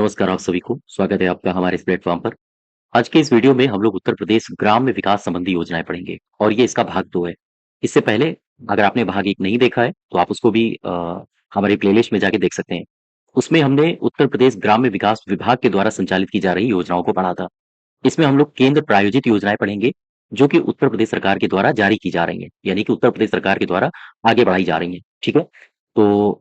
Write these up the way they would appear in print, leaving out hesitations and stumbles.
नमस्कार आप सभी को, स्वागत है आपका हमारे इस प्लेटफ़ॉर्म पर। आज के इस वीडियो में हम लोग उत्तर प्रदेश ग्राम्य विकास संबंधी योजनाएँ पढ़ेंगे और ये इसका भाग 2 है। इससे पहले अगर आपने भाग 1 नहीं देखा है, तो आप उसको भी हमारी प्लेलिस्ट में जाके देख सकते हैं। उसमें हमने उत्तर प्रदेश ग्राम्य विकास विभाग के द्वारा संचालित की जा रही योजनाओं को पढ़ा था। इसमें हम लोग केंद्र प्रायोजित योजनाएँ पढ़ेंगे, जो कि उत्तर प्रदेश सरकार के द्वारा जारी की जा रही हैं, यानी कि उत्तर प्रदेश सरकार के द्वारा आगे बढ़ाई जा रही हैं, ठीक है? तो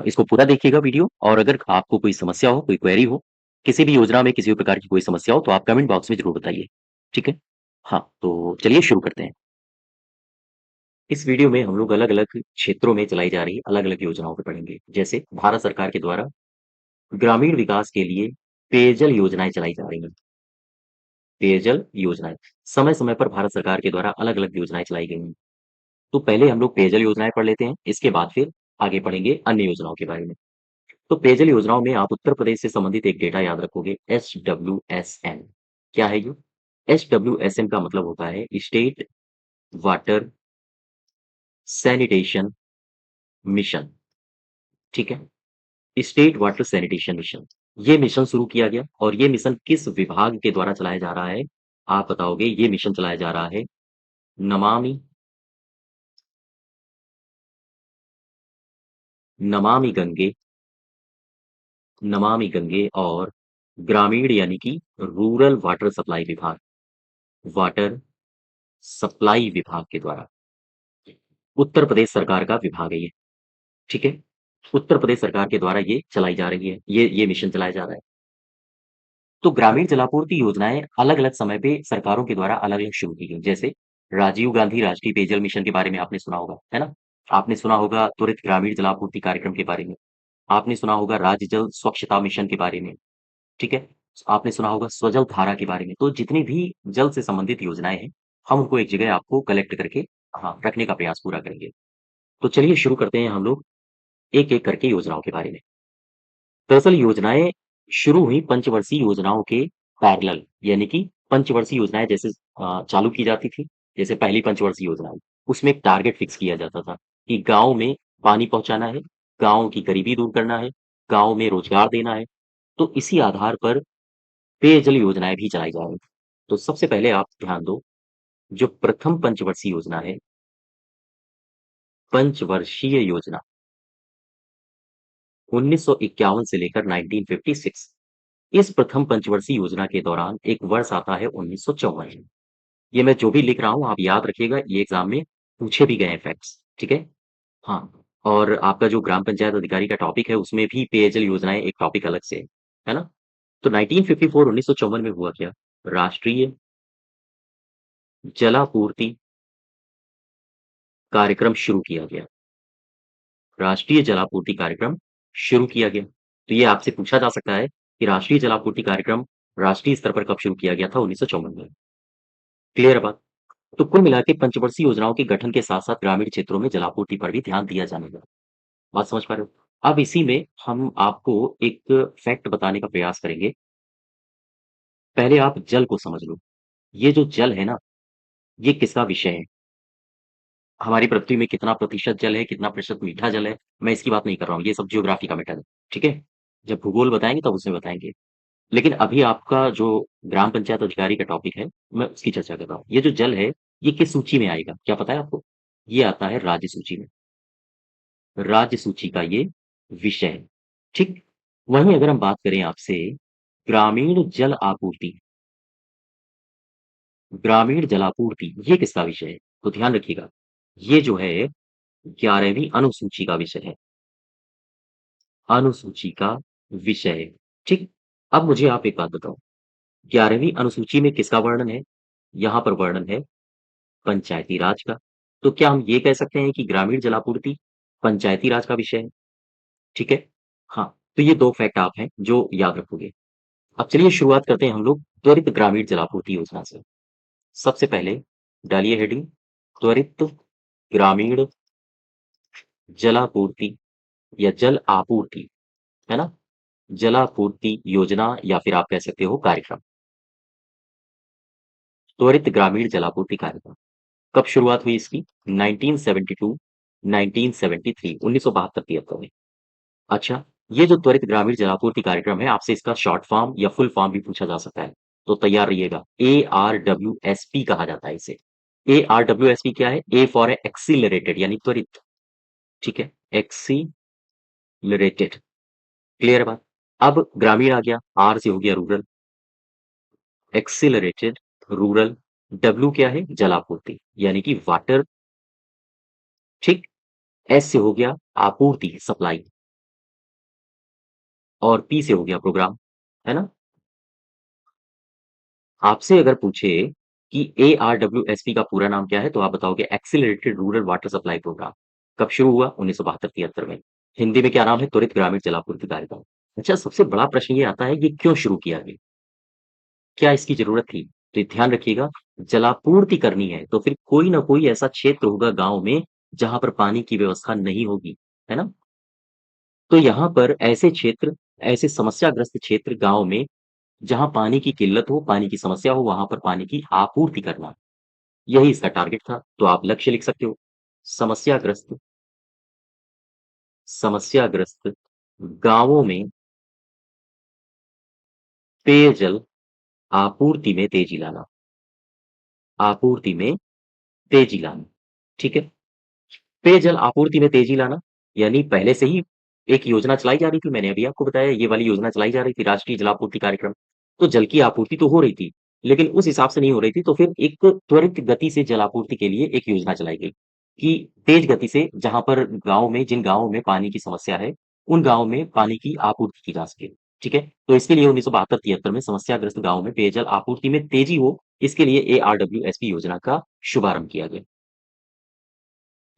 इसको पूरा देखिएगा वीडियो और अगर आपको कोई समस्या हो, कोई क्वेरी हो, किसी भी योजना में किसी भी प्रकार की कोई समस्या हो, तो आप कमेंट बॉक्स में ज़रूर बताइए, ठीक है? हाँ, तो चलिए शुरू करते हैं। इस वीडियो में हम लोग अलग-अलग क्षेत्रों में चलाई जा रही अलग-अलग योजनाओं को पढ़ेंगे। जैसे भारत सरकार के द्वारा ग्रामीण विकास के लिए पेयजल योजनाएँ चलाई जा रही हैं। पेयजल योजनाएँ, समय-समय पर भारत सरकार के द्वारा अलग-अलग योजनाएँ चलाई गई हैं। तो पहले हम लोग पेयजल योजनाएँ पढ़ लेते हैं, इसके बाद फिर आगे पढ़ेंगे अन्य योजनाओं के बारे में। तो पेयजल योजनाओं में आप उत्तर प्रदेश से संबंधित एक डेटा याद रखोगे एसडब्ल्यूएसएन। क्या है ये? एसडब्ल्यूएसएन का मतलब होता है स्टेट वाटर सैनिटेशन मिशन, ठीक है? State water sanitation mission. ये मिशन शुरू किया गया और ये मिशन किस विभाग के द्वारा चलाया जा रहा है? आप बताओगे ये मिशन चलाया जा रहा है नमामि नमामि गंगे नमामि गंगे और ग्रामीण यानी कि रूरल वाटर सप्लाई विभाग, वाटर सप्लाई विभाग के द्वारा उत्तर प्रदेश सरकार का विभाग है ये, ठीक है? उत्तर प्रदेश सरकार के द्वारा ये चलाई जा रही है, ये मिशन चलाया जा रहा है। तो ग्रामीण जलापूर्ति योजनाएँ अलग-अलग समय पे सरकारों के द्वारा अलग-अलग शुरू की गई। जैसे राजीव गांधी राष्ट्रीय पेयजल मिशन के बारे में आपने सुना होगा, है ना? आपने सुना होगा त्वरित ग्रामीण जलापूर्ति कार्यक्रम के बारे में, आपने सुना होगा राज्य जल स्वच्छता मिशन के बारे में, ठीक है? आपने सुना होगा स्वजल धारा के बारे में। तो जितनी भी जल से संबंधित योजनाएँ हैं, हम उनको एक जगह आपको कलेक्ट करके हाँ, रखने का प्रयास पूरा करेंगे। तो चलिए शुरू करते हैं हम लोग एक-एक करके योजनाओं के बारे में। दरअसल योजनाएँ शुरू हुई पंचवर्षीय योजनाओं के पैरेलल यानी कि पंचवर्षीय योजनाएँ जैसे चालू की जाती थी, जैसे पहली पंचवर्षीय योजना, उसमें एक टारगेट फिक्स किया जाता था कि गाँव में पानी पहुँचाना है, गाँव की गरीबी दूर करना है, गाँव में रोजगार देना है। तो इसी आधार पर पेयजल योजनाएँ भी चलाई जा रही थी। तो सबसे पहले आप ध्यान दो, जो प्रथम पंचवर्षीय योजना है, पंचवर्षीय योजना 1951 से लेकर 1956 इस प्रथम पंचवर्षीय योजना के दौरान एक वर्ष आता है 1954। ये मैं जो भी लिख रहा हूँ आप याद रखिएगा ये एग्ज़ाम में पूछे भी गए हैं फैक्ट्स, ठीक है? हाँ, और आपका जो ग्राम पंचायत अधिकारी का टॉपिक है उसमें भी पेयजल योजनाएँ एक टॉपिक अलग से है ना? तो 1954 1954 में हुआ क्या? राष्ट्रीय जलापूर्ति कार्यक्रम शुरू किया गया। राष्ट्रीय जलापूर्ति कार्यक्रम शुरू किया गया। तो ये आपसे पूछा जा सकता है कि राष्ट्रीय जलापूर्ति कार्यक्रम राष्ट्रीय स्तर पर कब शुरू किया गया था? 1954 में। क्लियर है बात? तो कुल मिला के पंचवर्षीय योजनाओं के गठन के साथ-साथ ग्रामीण क्षेत्रों में जलापूर्ति पर भी ध्यान दिया जाने लगा। बात समझ पा रहे हो? अब इसी में हम आपको एक फैक्ट बताने का प्रयास करेंगे। पहले आप जल को समझ लो। ये जो जल है ना, ये किसका विषय है? हमारी पृथ्वी में कितना प्रतिशत जल है, कितना प्रतिशत मीठा जल है, मैं इसकी बात नहीं कर रहा हूँ। ये सब ज्योग्राफी का मैटर है, ठीक है? जब भूगोल बताएँगे तब उसमें बताएँगे। लेकिन अभी आपका जो ग्राम पंचायत अधिकारी का टॉपिक है, मैं उसकी चर्चा कर रहा हूँ। ये जो जल है, ये किस सूची में आएगा? क्या पता है आपको? ये आता है राज्य सूची में। राज्य सूची का ये विषय है, ठीक? वहीं अगर हम बात करें आपसे ग्रामीण जल आपूर्ति, ग्रामीण जलापूर्ति, ये किसका विषय है? तो ध्यान रखिएगा, ये जो है 11वीं अनुसूची का विषय है। अनुसूची का विषय है, ठीक? अब मुझे आप एक बात बताओ, 11वीं अनुसूची में किसका वर्णन है? यहाँ पर वर्णन है पंचायती राज का। तो क्या हम ये कह सकते हैं कि ग्रामीण जलापूर्ति पंचायती राज का विषय है? ठीक है? हाँ, तो ये 2 फैक्ट आप हैं जो याद रखोगे। अब चलिए शुरुआत करते हैं हम लोग त्वरित ग्रामीण जलापूर्ति योजना से। सबसे पहले डालिए हेडिंग त्वरित ग्रामीण जलापूर्ति या जल आपूर्ति, है ना? जलापूर्ति योजना या फिर आप कह सकते हो कार्यक्रम। त्वरित ग्रामीण जलापूर्ति कार्यक्रम। कब शुरुआत हुई इसकी? 1972, 1973 1972-73 में। अच्छा, ये जो त्वरित ग्रामीण जलापूर्ति कार्यक्रम है, आपसे इसका शॉर्ट फॉर्म या फुल फॉर्म भी पूछा जा सकता है, तो तैयार रहिएगा। ARWSP कहा जाता है इसे। ARWSP क्या है? ए फॉर एक्सीलरेटेड यानी त्वरित, ठीक है? एक्सीलरेटेड, क्लियर है बात? अब ग्रामीण आ गया, आर से हो गया रूरल, एक्सीलरेटेड रूरल, डब्ल्यू क्या है? जलापूर्ति यानी कि वाटर, ठीक? एस से हो गया आपूर्ति, सप्लाई, और पी से हो गया प्रोग्राम, है ना? आपसे अगर पूछे कि ARWSP का पूरा नाम क्या है, तो आप बताओगे accelerated rural water supply programme. कब शुरू हुआ? 1972-73 में। हिंदी में क्या नाम है? त्वरित ग्रामीण जलापूर्ति कार्यक्रम। अच्छा, सबसे बड़ा प्रश्न ये आता है, ये क्यों शुरू किया गया? क्या इसकी जरूरत थी? तो ध्यान रखिएगा, जलापूर्ति करनी है तो फिर कोई ना कोई ऐसा क्षेत्र होगा गांव में जहां पर पानी की व्यवस्था नहीं होगी, है ना? तो यहाँ पर ऐसे क्षेत्र, ऐसे समस्याग्रस्त क्षेत्र गांव में जहां पानी की किल्लत हो, पानी की समस्या हो, वहां पर पानी की आपूर्ति करना, यही इसका टारगेट था। तो आप लक्ष्य लिख सकते हो, समस्याग्रस्त, समस्याग्रस्त गांवों में पेयजल आपूर्ति में तेजी लाना, आपूर्ति में तेजी लाना, ठीक है? पेयजल आपूर्ति में तेजी लाना यानी पहले से ही एक योजना चलाई जा रही थी, मैंने अभी आपको बताया ये वाली योजना चलाई जा रही थी, राष्ट्रीय जल आपूर्ति कार्यक्रम। तो जल की आपूर्ति तो हो रही थी, लेकिन उस हिसाब से नहीं हो रही थी, तो फिर एक त्वरित गति से जल आपूर्ति के लिए एक योजना चलाई गई कि तेज गति से जहां पर गाँव में, जिन गाँवों में पानी की समस्या है, उन गाँव में पानी की आपूर्ति की जा सके, ठीक है? तो इसके लिए 1972-73 में समस्याग्रस्त गाँव में पेयजल आपूर्ति में तेजी हो, इसके लिए ARWSP योजना का शुभारंभ किया गया।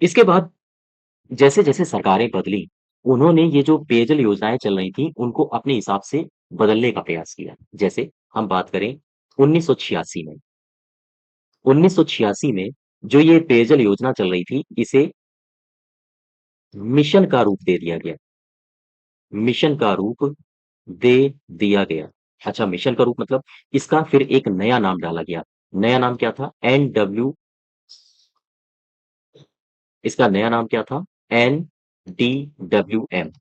इसके बाद जैसे-जैसे सरकारें बदली, उन्होंने ये जो पेयजल योजनाएँ चल रही थी, उनको अपने हिसाब से बदलने का प्रयास किया। जैसे हम बात करें 1986 में, 1986 में जो ये पेयजल योजना चल रही थी, इसे मिशन का रूप दे दिया गया। मिशन का रूप दे दिया गया। अच्छा, मिशन का रूप मतलब इसका फिर एक नया नाम डाला गया। नया नाम क्या था? एनडब्ल्यू, इसका नया नाम क्या था? एनडीडब्ल्यूएम।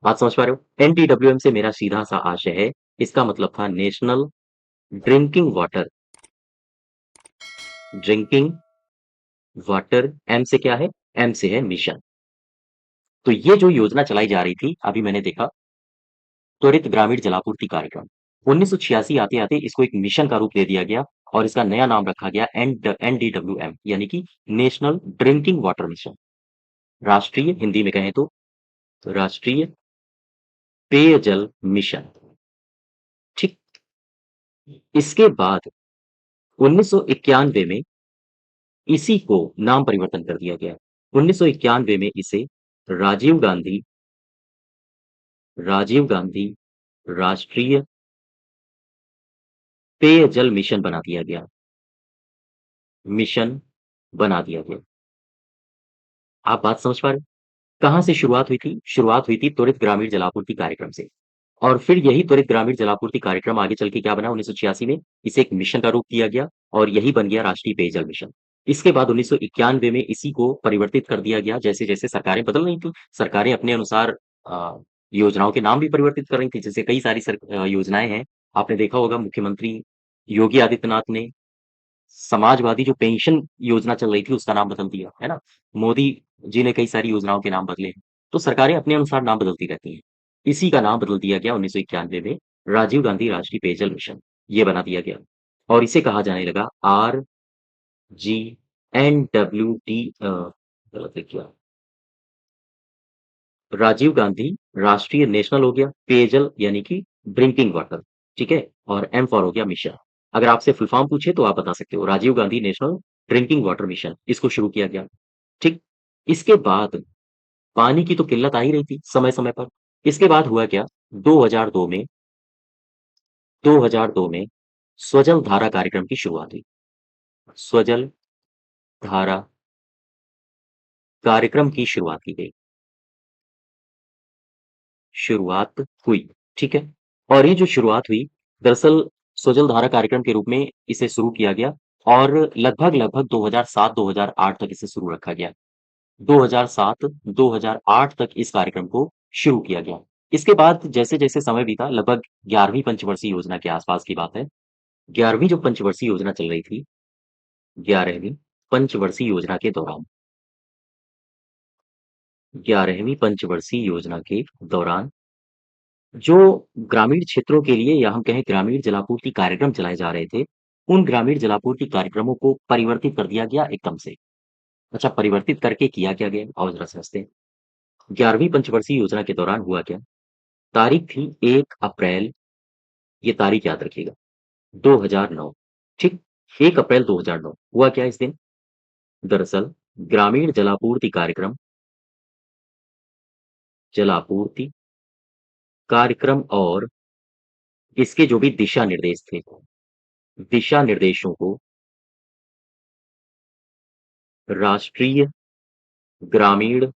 बात समझ पा रहे हो? एनडीडब्ल्यूएम से मेरा सीधा-सा आशय है, इसका मतलब था national drinking water, drinking water, M से क्या है? एम से है मिशन। तो ये जो योजना चलाई जा रही थी, अभी मैंने देखा, त्वरित ग्रामीण जलापूर्ति कार्यक्रम। 1986 आते-आते इसको एक मिशन का रूप दे दिया गया और इसका नया नाम रखा गया एनडीडब्ल्यूएम यानी कि नेशनल ड्रिंकिंग वाटर मिशन। राष्ट्रीय, हिंदी में कहें तो राष्ट्रीय पेयजल मिशन, ठीक? इसके बाद 1991 में इसी को नाम परिवर्तन कर दिया गया। 1991 में इसे राजीव गांधी, राजीव गांधी राष्ट्रीय पेयजल मिशन बना दिया गया, मिशन बना दिया गया। आप बात समझ पा रहे हो? कहाँ से शुरुआत हुई थी? शुरुआत हुई थी त्वरित ग्रामीण जलापूर्ति कार्यक्रम से। और फिर यही त्वरित ग्रामीण जलापूर्ति कार्यक्रम आगे चल के क्या बना 1986 में, इसे एक मिशन का रूप दिया गया और यही बन गया राष्ट्रीय पेयजल मिशन। इसके बाद 1991 में इसी को परिवर्तित कर दिया गया, जैसे-जैसे सरकारें बदल रही थी, सरकारें अपने अनुसार योजनाओं के नाम भी परिवर्तित कर रही थी। जैसे कई सारी योजनाएँ हैं, आपने देखा होगा मुख्यमंत्री योगी आदित्यनाथ ने समाजवादी जो पेंशन योजना चल रही थी उसका नाम बदल दिया, है ना? मोदी जी ने कई सारी योजनाओं के नाम बदले। तो सरकारें अपने अनुसार नाम बदलती रहती हैं। इसी का नाम बदल दिया गया 1991 में राजीव गांधी राष्ट्रीय पेयजल मिशन, ये बना दिया गया और इसे कहा जाने लगा RGNWD, गलत लिख दिया, राजीव गांधी राष्ट्रीय नेशनल हो गया, पेयजल यानी कि ड्रिंकिंग वाटर, ठीक है? और एम फॉर हो गया मिशन। अगर आपसे फुल फॉर्म पूछे तो आप बता सकते हो, Rajiv Gandhi national drinking water mission, इसको शुरू किया गया, ठीक? इसके बाद पानी की तो किल्लत आ ही रही थी समय-समय पर। इसके बाद हुआ क्या? 2002 में 2002 में स्वजल धारा कार्यक्रम की शुरुआत हुई। स्वजल धारा कार्यक्रम की शुरुआत की गई। शुरुआत हुई, ठीक है? और ये जो शुरुआत हुई, दरअसल स्वजल धारा कार्यक्रम के रूप में इसे शुरू किया गया और लगभग-लगभग 2007-2008 तक इसे शुरू रखा गया। 2007-2008 तक इस कार्यक्रम को शुरू किया गया। इसके बाद जैसे-जैसे समय बीता, लगभग 11वीं पंचवर्षीय योजना के आसपास की बात है। 11वीं जो पंचवर्षीय योजना चल रही थी, 11वीं पंचवर्षीय योजना के दौरान 11वीं पंचवर्षीय योजना के दौरान जो ग्रामीण क्षेत्रों के लिए या हम कहें ग्रामीण जलापूर्ति कार्यक्रम चलाए जा रहे थे, उन ग्रामीण जलापूर्ति कार्यक्रमों को परिवर्तित कर दिया गया एकदम से। अच्छा, परिवर्तित करके किया क्या गया? आओ ज़रा समझते हैं। 11वीं पंचवर्षीय योजना के दौरान हुआ क्या? तारीख थी 1 अप्रैल, ये तारीख याद रखिएगा, 2009, ठीक? 1 अप्रैल 2009 हुआ क्या इस दिन? दरअसल ग्रामीण जलापूर्ति कार्यक्रम जलापूर्ति कार्यक्रम और इसके जो भी दिशा निर्देश थे, दिशा निर्देशों को राष्ट्रीय ग्रामीण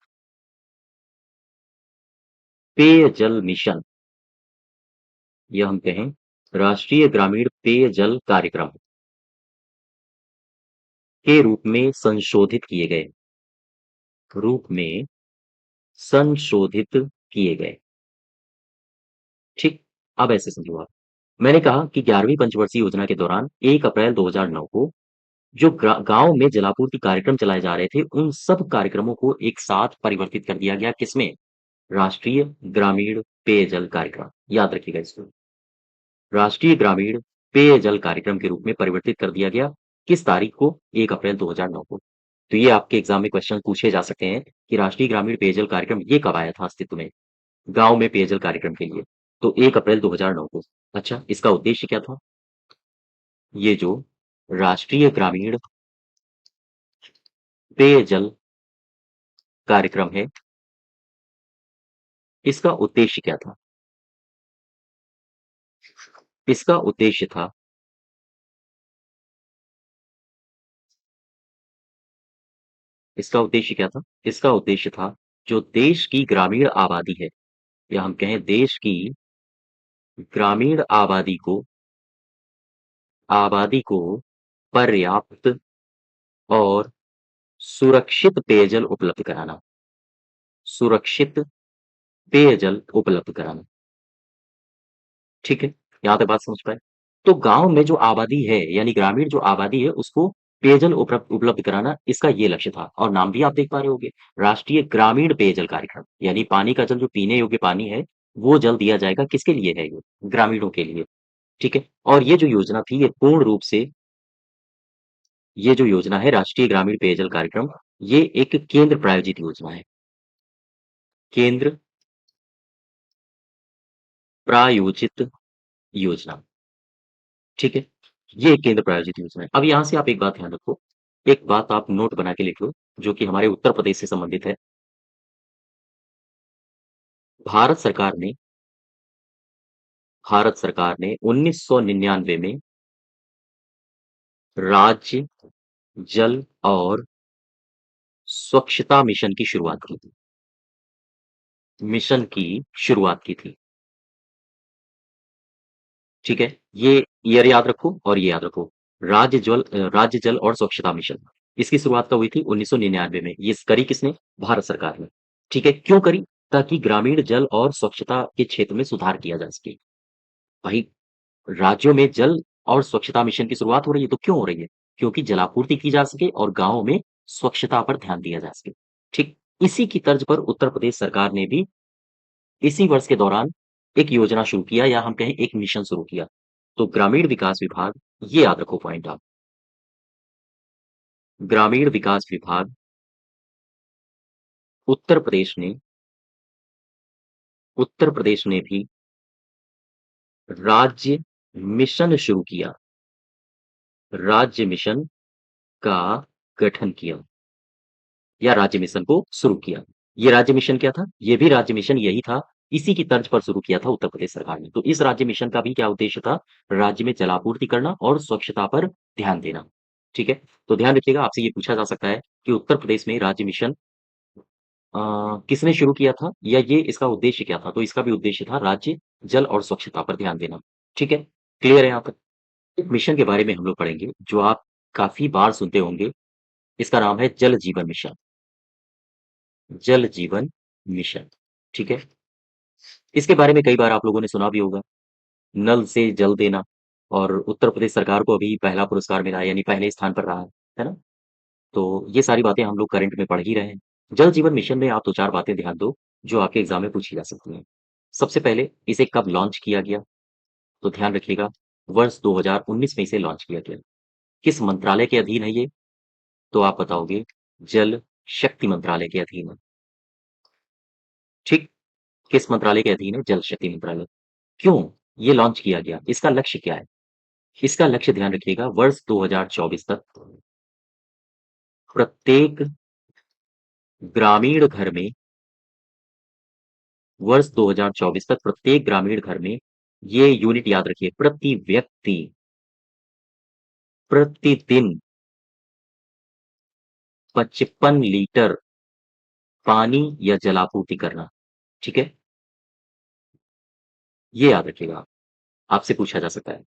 पेयजल मिशन या हम कहें राष्ट्रीय ग्रामीण पेयजल कार्यक्रम के रूप में संशोधित किए गए रूप में संशोधित किए गए। ठीक, अब ऐसे समझो आप। मैंने कहा कि 11वीं पंचवर्षीय योजना के दौरान 1 अप्रैल 2009 को जो गाँव में जलापूर्ति कार्यक्रम चलाए जा रहे थे, उन सब कार्यक्रमों को एक साथ परिवर्तित कर दिया गया किसमें? राष्ट्रीय ग्रामीण पेयजल कार्यक्रम। याद रखिएगा इसको। राष्ट्रीय ग्रामीण पेयजल कार्यक्रम के रूप में परिवर्तित कर दिया गया। किस तारीख को? 1 अप्रैल 2009 को। तो ये आपके एग्ज़ाम में क्वेश्चन पूछे जा सकते हैं कि राष्ट्रीय ग्रामीण पेयजल कार्यक्रम ये कब आया था अस्तित्व में? गाँव में पेयजल कार्यक्रम के लिए। तो 1 अप्रैल 2009 को। अच्छा, इसका उद्देश्य क्या था? ये जो राष्ट्रीय ग्रामीण पेयजल कार्यक्रम है, इसका उद्देश्य क्या था? इसका उद्देश्य था इसका उद्देश्य क्या था? इसका उद्देश्य था जो देश की ग्रामीण आबादी है या हम कहें देश की ग्रामीण आबादी को पर्याप्त और सुरक्षित पेयजल उपलब्ध कराना। सुरक्षित पेयजल उपलब्ध कराना। ठीक है? यहाँ तक बात समझ पाए? तो गाँव में जो आबादी है यानी ग्रामीण जो आबादी है उसको पेयजल उपलब्ध कराना इसका ये लक्ष्य था और नाम भी आप देख पा रहे होंगे, राष्ट्रीय ग्रामीण पेयजल कार्यक्रम। यानी पानी का जल जो पीने योग्य पानी है, वो जल दिया जाएगा किसके लिए है ये? ग्रामीणों के लिए। ठीक है? और ये जो योजना थी ये पूर्ण रूप से ये जो योजना है राष्ट्रीय ग्रामीण पेयजल कार्यक्रम, ये एक केंद्र प्रायोजित योजना है। केंद्र प्रायोजित योजना, ठीक है? ये एक केंद्र प्रायोजित योजना है। अब यहाँ से आप एक बात ध्यान रखो, एक बात आप नोट बना के लिख लो, जो कि हमारे उत्तर प्रदेश से संबंधित है। भारत सरकार ने भारत सरकार ने 1999 में राज्य जल और स्वच्छता मिशन की शुरुआत की थी। मिशन की शुरुआत की थी। ठीक है? ये ईयर याद रखो और ये याद रखो। राज्य जल और स्वच्छता मिशन। इसकी शुरुआत कब हुई थी? 1999 में। ये करी किसने? भारत सरकार ने। ठीक है? क्यों करी? ताकि ग्रामीण जल और स्वच्छता के क्षेत्र में सुधार किया जा सके। भाई, राज्यों में जल और स्वच्छता मिशन की शुरुआत हो रही है, तो क्यों हो रही है? क्योंकि जलापूर्ति की जा सके और गाँव में स्वच्छता पर ध्यान दिया जा सके। ठीक? इसी की तर्ज पर उत्तर प्रदेश सरकार ने भी इसी वर्ष के दौरान एक योजना शुरू किया या हम कहें एक मिशन शुरू किया। तो ग्रामीण विकास विभाग, ये याद रखो पॉइंट आप, ग्रामीण विकास विभाग उत्तर प्रदेश ने उत्तर प्रदेश ने भी राज्य मिशन शुरू किया। राज्य मिशन का गठन किया या राज्य मिशन को शुरू किया। ये राज्य मिशन क्या था? ये भी राज्य मिशन यही था, इसी की तर्ज पर शुरू किया था उत्तर प्रदेश सरकार ने। तो इस राज्य मिशन का भी क्या उद्देश्य था? राज्य में जलापूर्ति करना और स्वच्छता पर ध्यान देना। ठीक है? तो ध्यान रखिएगा, आपसे ये पूछा जा सकता है कि उत्तर प्रदेश में राज्य मिशन अ, किसने शुरू किया था या ये इसका उद्देश्य क्या था? तो इसका भी उद्देश्य था राज्य जल और स्वच्छता पर ध्यान देना। ठीक है? क्लियर है यहाँ तक? एक मिशन के बारे में हम लोग पढ़ेंगे, जो आप काफ़ी बार सुनते होंगे। इसका नाम है जल जीवन मिशन। जल जीवन मिशन, ठीक है? इसके बारे में कई बार आप लोगों ने सुना भी होगा, नल से जल देना। और उत्तर प्रदेश सरकार को अभी पहला पुरस्कार मिला है, यानी पहले स्थान पर रहा है ना? तो ये सारी बातें हम लोग करंट में पढ़ ही रहे हैं। जल जीवन मिशन में आप 2-4 बातें ध्यान दो, जो आपके एग्ज़ाम में पूछी जा सकती हैं। सबसे पहले इसे कब लॉन्च किया गया? तो ध्यान रखिएगा, वर्ष 2019 में इसे लॉन्च किया गया। किस मंत्रालय के अधीन है ये? तो आप बताओगे जल शक्ति मंत्रालय के अधीन है। ठीक? किस मंत्रालय के अधीन है? जल शक्ति मंत्रालय। क्यों ये लॉन्च किया गया? इसका लक्ष्य क्या है? इसका लक्ष्य ध्यान रखिएगा, वर्ष 2024 तक प्रत्येक ग्रामीण घर में वर्ष 2024 तक प्रत्येक ग्रामीण घर में ये यूनिट याद रखिए, प्रति व्यक्ति प्रतिदिन 55 लीटर पानी या जलापूर्ति करना। ठीक है? ये याद रखिएगा, आपसे पूछा जा सकता है।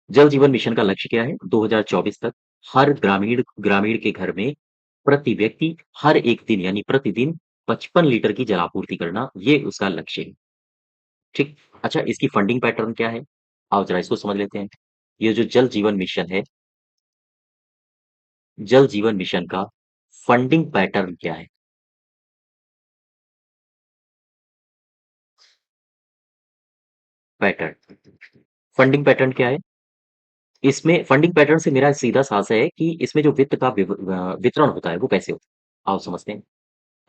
जल जीवन मिशन का लक्ष्य क्या है? 2024 तक हर ग्रामीण ग्रामीण के घर में प्रति व्यक्ति हर एक दिन यानी प्रतिदिन 55 लीटर की जलापूर्ति करना, ये उसका लक्ष्य है। ठीक? अच्छा, इसकी फंडिंग पैटर्न क्या है? आओ ज़रा इसको समझ लेते हैं। ये जो जल जीवन मिशन है, जल जीवन मिशन का फंडिंग पैटर्न क्या है? पैटर्न। फंडिंग पैटर्न क्या है? इसमें फंडिंग पैटर्न से मेरा सीधा सा है कि इसमें जो वित्त का वितरण होता है, वो कैसे होता है? आओ समझते हैं।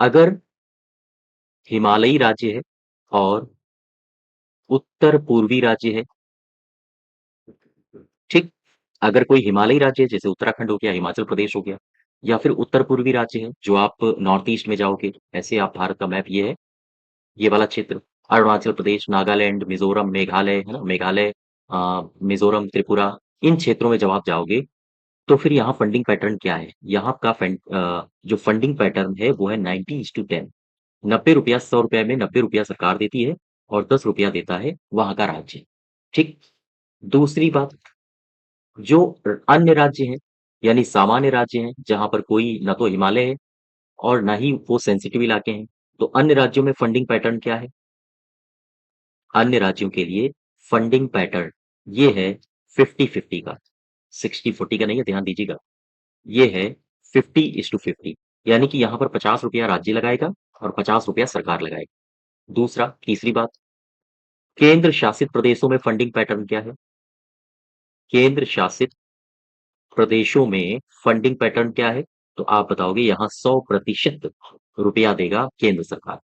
अगर हिमालयी राज्य है और उत्तर-पूर्वी राज्य है, ठीक? अगर कोई हिमालयी राज्य है, जैसे उत्तराखंड हो गया, हिमाचल प्रदेश हो गया, या फिर उत्तर-पूर्वी राज्य है, जो आप नॉर्थ ईस्ट में जाओगे, ऐसे आप भारत का मैप ये है, ये वाला क्षेत्र, अरुणाचल प्रदेश, नागालैंड, मिज़ोरम, मेघालय, है ना? मेघालय, मिज़ोरम, त्रिपुरा, इन क्षेत्रों में जब आप जाओगे, तो फिर यहाँ फंडिंग पैटर्न क्या है? यहाँ का जो फंडिंग पैटर्न है, वो है 90:10। ₹90 ₹100 में ₹90 सरकार देती है और ₹10 देता है वहाँ का राज्य। ठीक? दूसरी बात, जो अन्य राज्य हैं, यानी सामान्य राज्य हैं, जहाँ पर कोई ना तो हिमालय है और ना ही वो सेंसिटिव इलाके हैं, तो अन्य राज्यों में फंडिंग पैटर्न क्या है? अन्य राज्यों के लिए फंडिंग पैटर्न ये है 50-50 का, 60-40 का नहीं है, ध्यान दीजिएगा। ये है 50:50, यानी कि यहाँ पर ₹50 राज्य लगाएगा और ₹50 सरकार लगाएगी। दूसरा, तीसरी बात, केंद्र शासित प्रदेशों में फंडिंग पैटर्न क्या है? केंद्र शासित प्रदेशों में फंडिंग पैटर्न क्या है? तो आप बताओगे यहाँ 100% रुपया देगा केंद्र सरकार।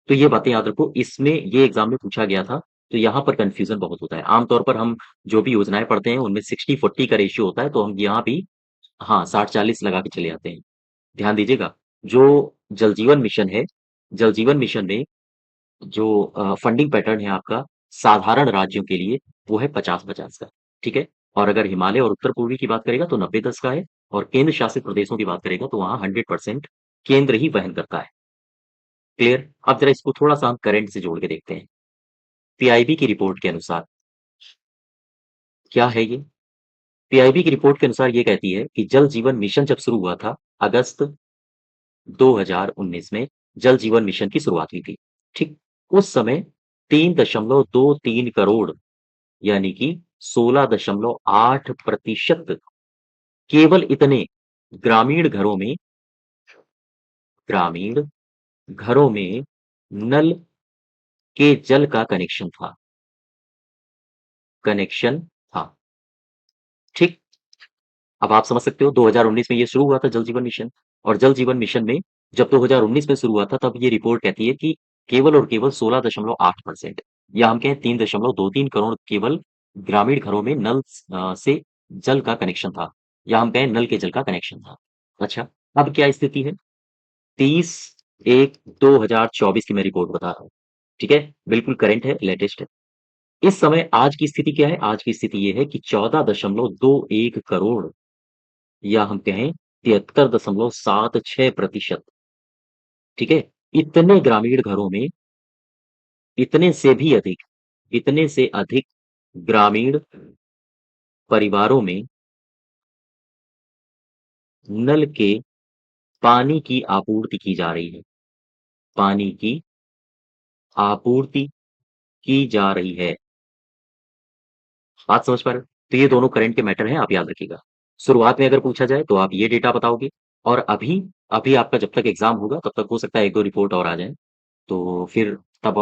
तो ये बातें याद रखो, इसमें ये एग्ज़ाम में पूछा गया था, तो यहाँ पर कन्फ्यूज़न बहुत होता है। आम तौर पर हम जो भी योजनाएँ पढ़ते हैं, उनमें 60-40 का रेशियो होता है, तो हम यहाँ भी हाँ, 60-40 लगा के चले आते हैं। ध्यान दीजिएगा, जो जल जीवन मिशन है, जल जीवन मिशन में जो फंडिंग पैटर्न है आपका साधारण राज्यों के लिए, वो है 50-50 का, ठीक है? और अगर हिमालय और उत्तर-पूर्वी की बात करेगा तो 90-10 का है और केंद्र शासित प्रदेशों की बात करेगा तो वहाँ 100% केंद्र ही वहन करता है। क्लियर? अब ज़रा इसको थोड़ा-सा हम करंट से जोड़ के देखते हैं। पीआईबी की रिपोर्ट के अनुसार क्या है ये? पीआईबी की रिपोर्ट के अनुसार ये कहती है कि जल जीवन मिशन जब शुरू हुआ था, अगस्त 2019 में जल जीवन मिशन की शुरुआत हुई थी, ठीक? उस समय 3.23 करोड़ यानी कि 16.8% केवल इतने ग्रामीण घरों में ग्रामीण घरों में नल के जल का कनेक्शन था, ठीक? अब आप समझ सकते हो 2019 में ये शुरू हुआ था जल जीवन मिशन और जल जीवन मिशन में जब 2019 में शुरू हुआ था तब ये रिपोर्ट कहती है कि केवल और केवल 16.8% या हम कहें 3.23 करोड़ केवल ग्रामीण घरों में नल से जल का कनेक्शन था या हम कहें नल के जल का कनेक्शन था। अच्छा, अब क्या स्थिति है? 30/1/2024 की मैं रिपोर्ट बता रहा हूँ, ठीक है? बिल्कुल करंट है, लेटेस्ट है। इस समय आज की स्थिति क्या है? आज की स्थिति ये है कि 14.21 करोड़ या हम कहें 73.76%, ठीक है? इतने ग्रामीण घरों में इतने से भी अधिक इतने से अधिक ग्रामीण परिवारों में नल के पानी की आपूर्ति की जा रही है। पानी की आपूर्ति की जा रही है। बात समझ पा रहे हो? तो ये दोनों करंट के मैटर हैं, आप याद रखिएगा। शुरुआत में अगर पूछा जाए तो आप ये डेटा बताओगे और अभी अभी आपका जब तक एग्ज़ाम होगा तब तक हो सकता है 1-2 रिपोर्ट और आ जाएँ। तो फिर तब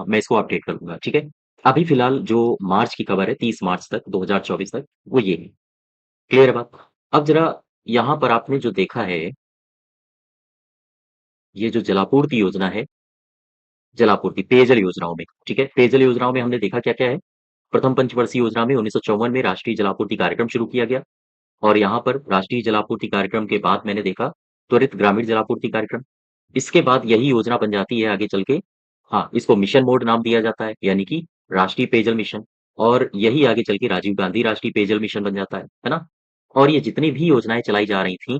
मैं इसको अपडेट कर दूँगा, ठीक है? अभी फ़िलहाल जो मार्च की खबर है 30 मार्च तक 2024 तक वो ये है। क्लियर है बात? अब ज़रा यहाँ पर आपने जो देखा है, ये जो जलापूर्ति योजना है, जलापूर्ति पेयजल योजनाओं में, ठीक है? पेयजल योजनाओं में हमने देखा क्या-क्या है? प्रथम पंचवर्षीय योजना में 1954 में राष्ट्रीय जलापूर्ति कार्यक्रम शुरू किया गया। और यहाँ पर राष्ट्रीय जलापूर्ति कार्यक्रम के बाद मैंने देखा त्वरित ग्रामीण जलापूर्ति कार्यक्रम। इसके बाद यही योजना बन जाती है आगे चल के हाँ, इसको मिशन मोड नाम दिया जाता है, यानी कि राष्ट्रीय पेयजल मिशन और यही आगे चल के राजीव गांधी राष्ट्रीय पेयजल मिशन बन जाता है ना? और ये जितनी भी योजनाएँ चलाई जा रही थीं,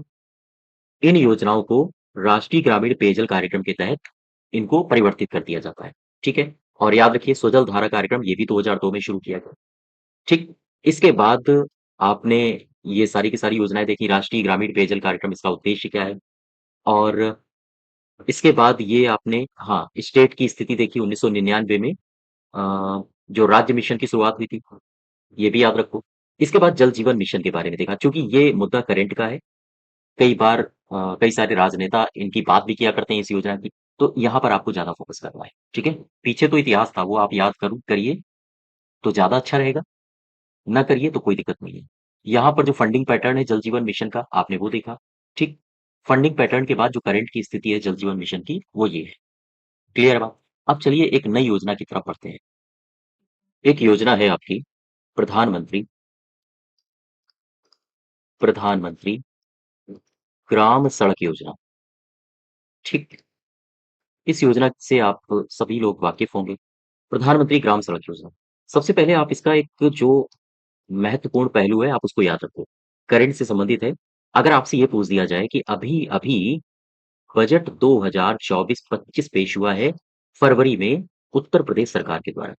इन योजनाओं को राष्ट्रीय ग्रामीण पेयजल कार्यक्रम के तहत इनको परिवर्तित कर दिया जाता है, ठीक है? और याद रखिए स्वजल धारा कार्यक्रम ये भी 2002 में शुरू किया गया। ठीक, इसके बाद आपने ये सारी की सारी योजनाएँ देखी, राष्ट्रीय ग्रामीण पेयजल कार्यक्रम इसका उद्देश्य क्या है? और इसके बाद ये आपने हाँ, स्टेट की स्थिति देखी 1999 में जो राज्य मिशन की शुरुआत हुई थी, ये भी याद रखो। इसके बाद जल जीवन मिशन के बारे में देखा, चूँकि ये मुद्दा करंट का है, कई बार कई सारे राजनेता इनकी बात भी किया करते हैं इस योजना की, तो यहाँ पर आपको ज़्यादा फोकस करना है, ठीक है? पीछे तो इतिहास था, वो आप याद करिए, तो ज़्यादा अच्छा रहेगा। ना करिए तो कोई दिक्कत नहीं है। यहाँ पर जो फंडिंग पैटर्न है जल जीवन मिशन का आपने वो देखा, ठीक? फंडिंग पैटर्न के बाद जो करंट की स्थिति है जल जीवन मिशन की वो ये है। क्लियर है बात? अब चलिए एक नई योजना की तरफ बढ़ते हैं। एक योजना है आपकी प्रधानमंत्री प्रधानमंत्री ग्राम सड़क योजना, ठीक? इस योजना से आप सभी लोग वाकिफ़ होंगे। प्रधानमंत्री ग्राम सड़क योजना। सबसे पहले आप इसका एक जो महत्वपूर्ण पहलू है आप उसको याद रखो। करंट से संबंधित है। अगर आपसे ये पूछ दिया जाए कि अभी-अभी बजट 2024-25 पेश हुआ है फरवरी में उत्तर प्रदेश सरकार के द्वारा।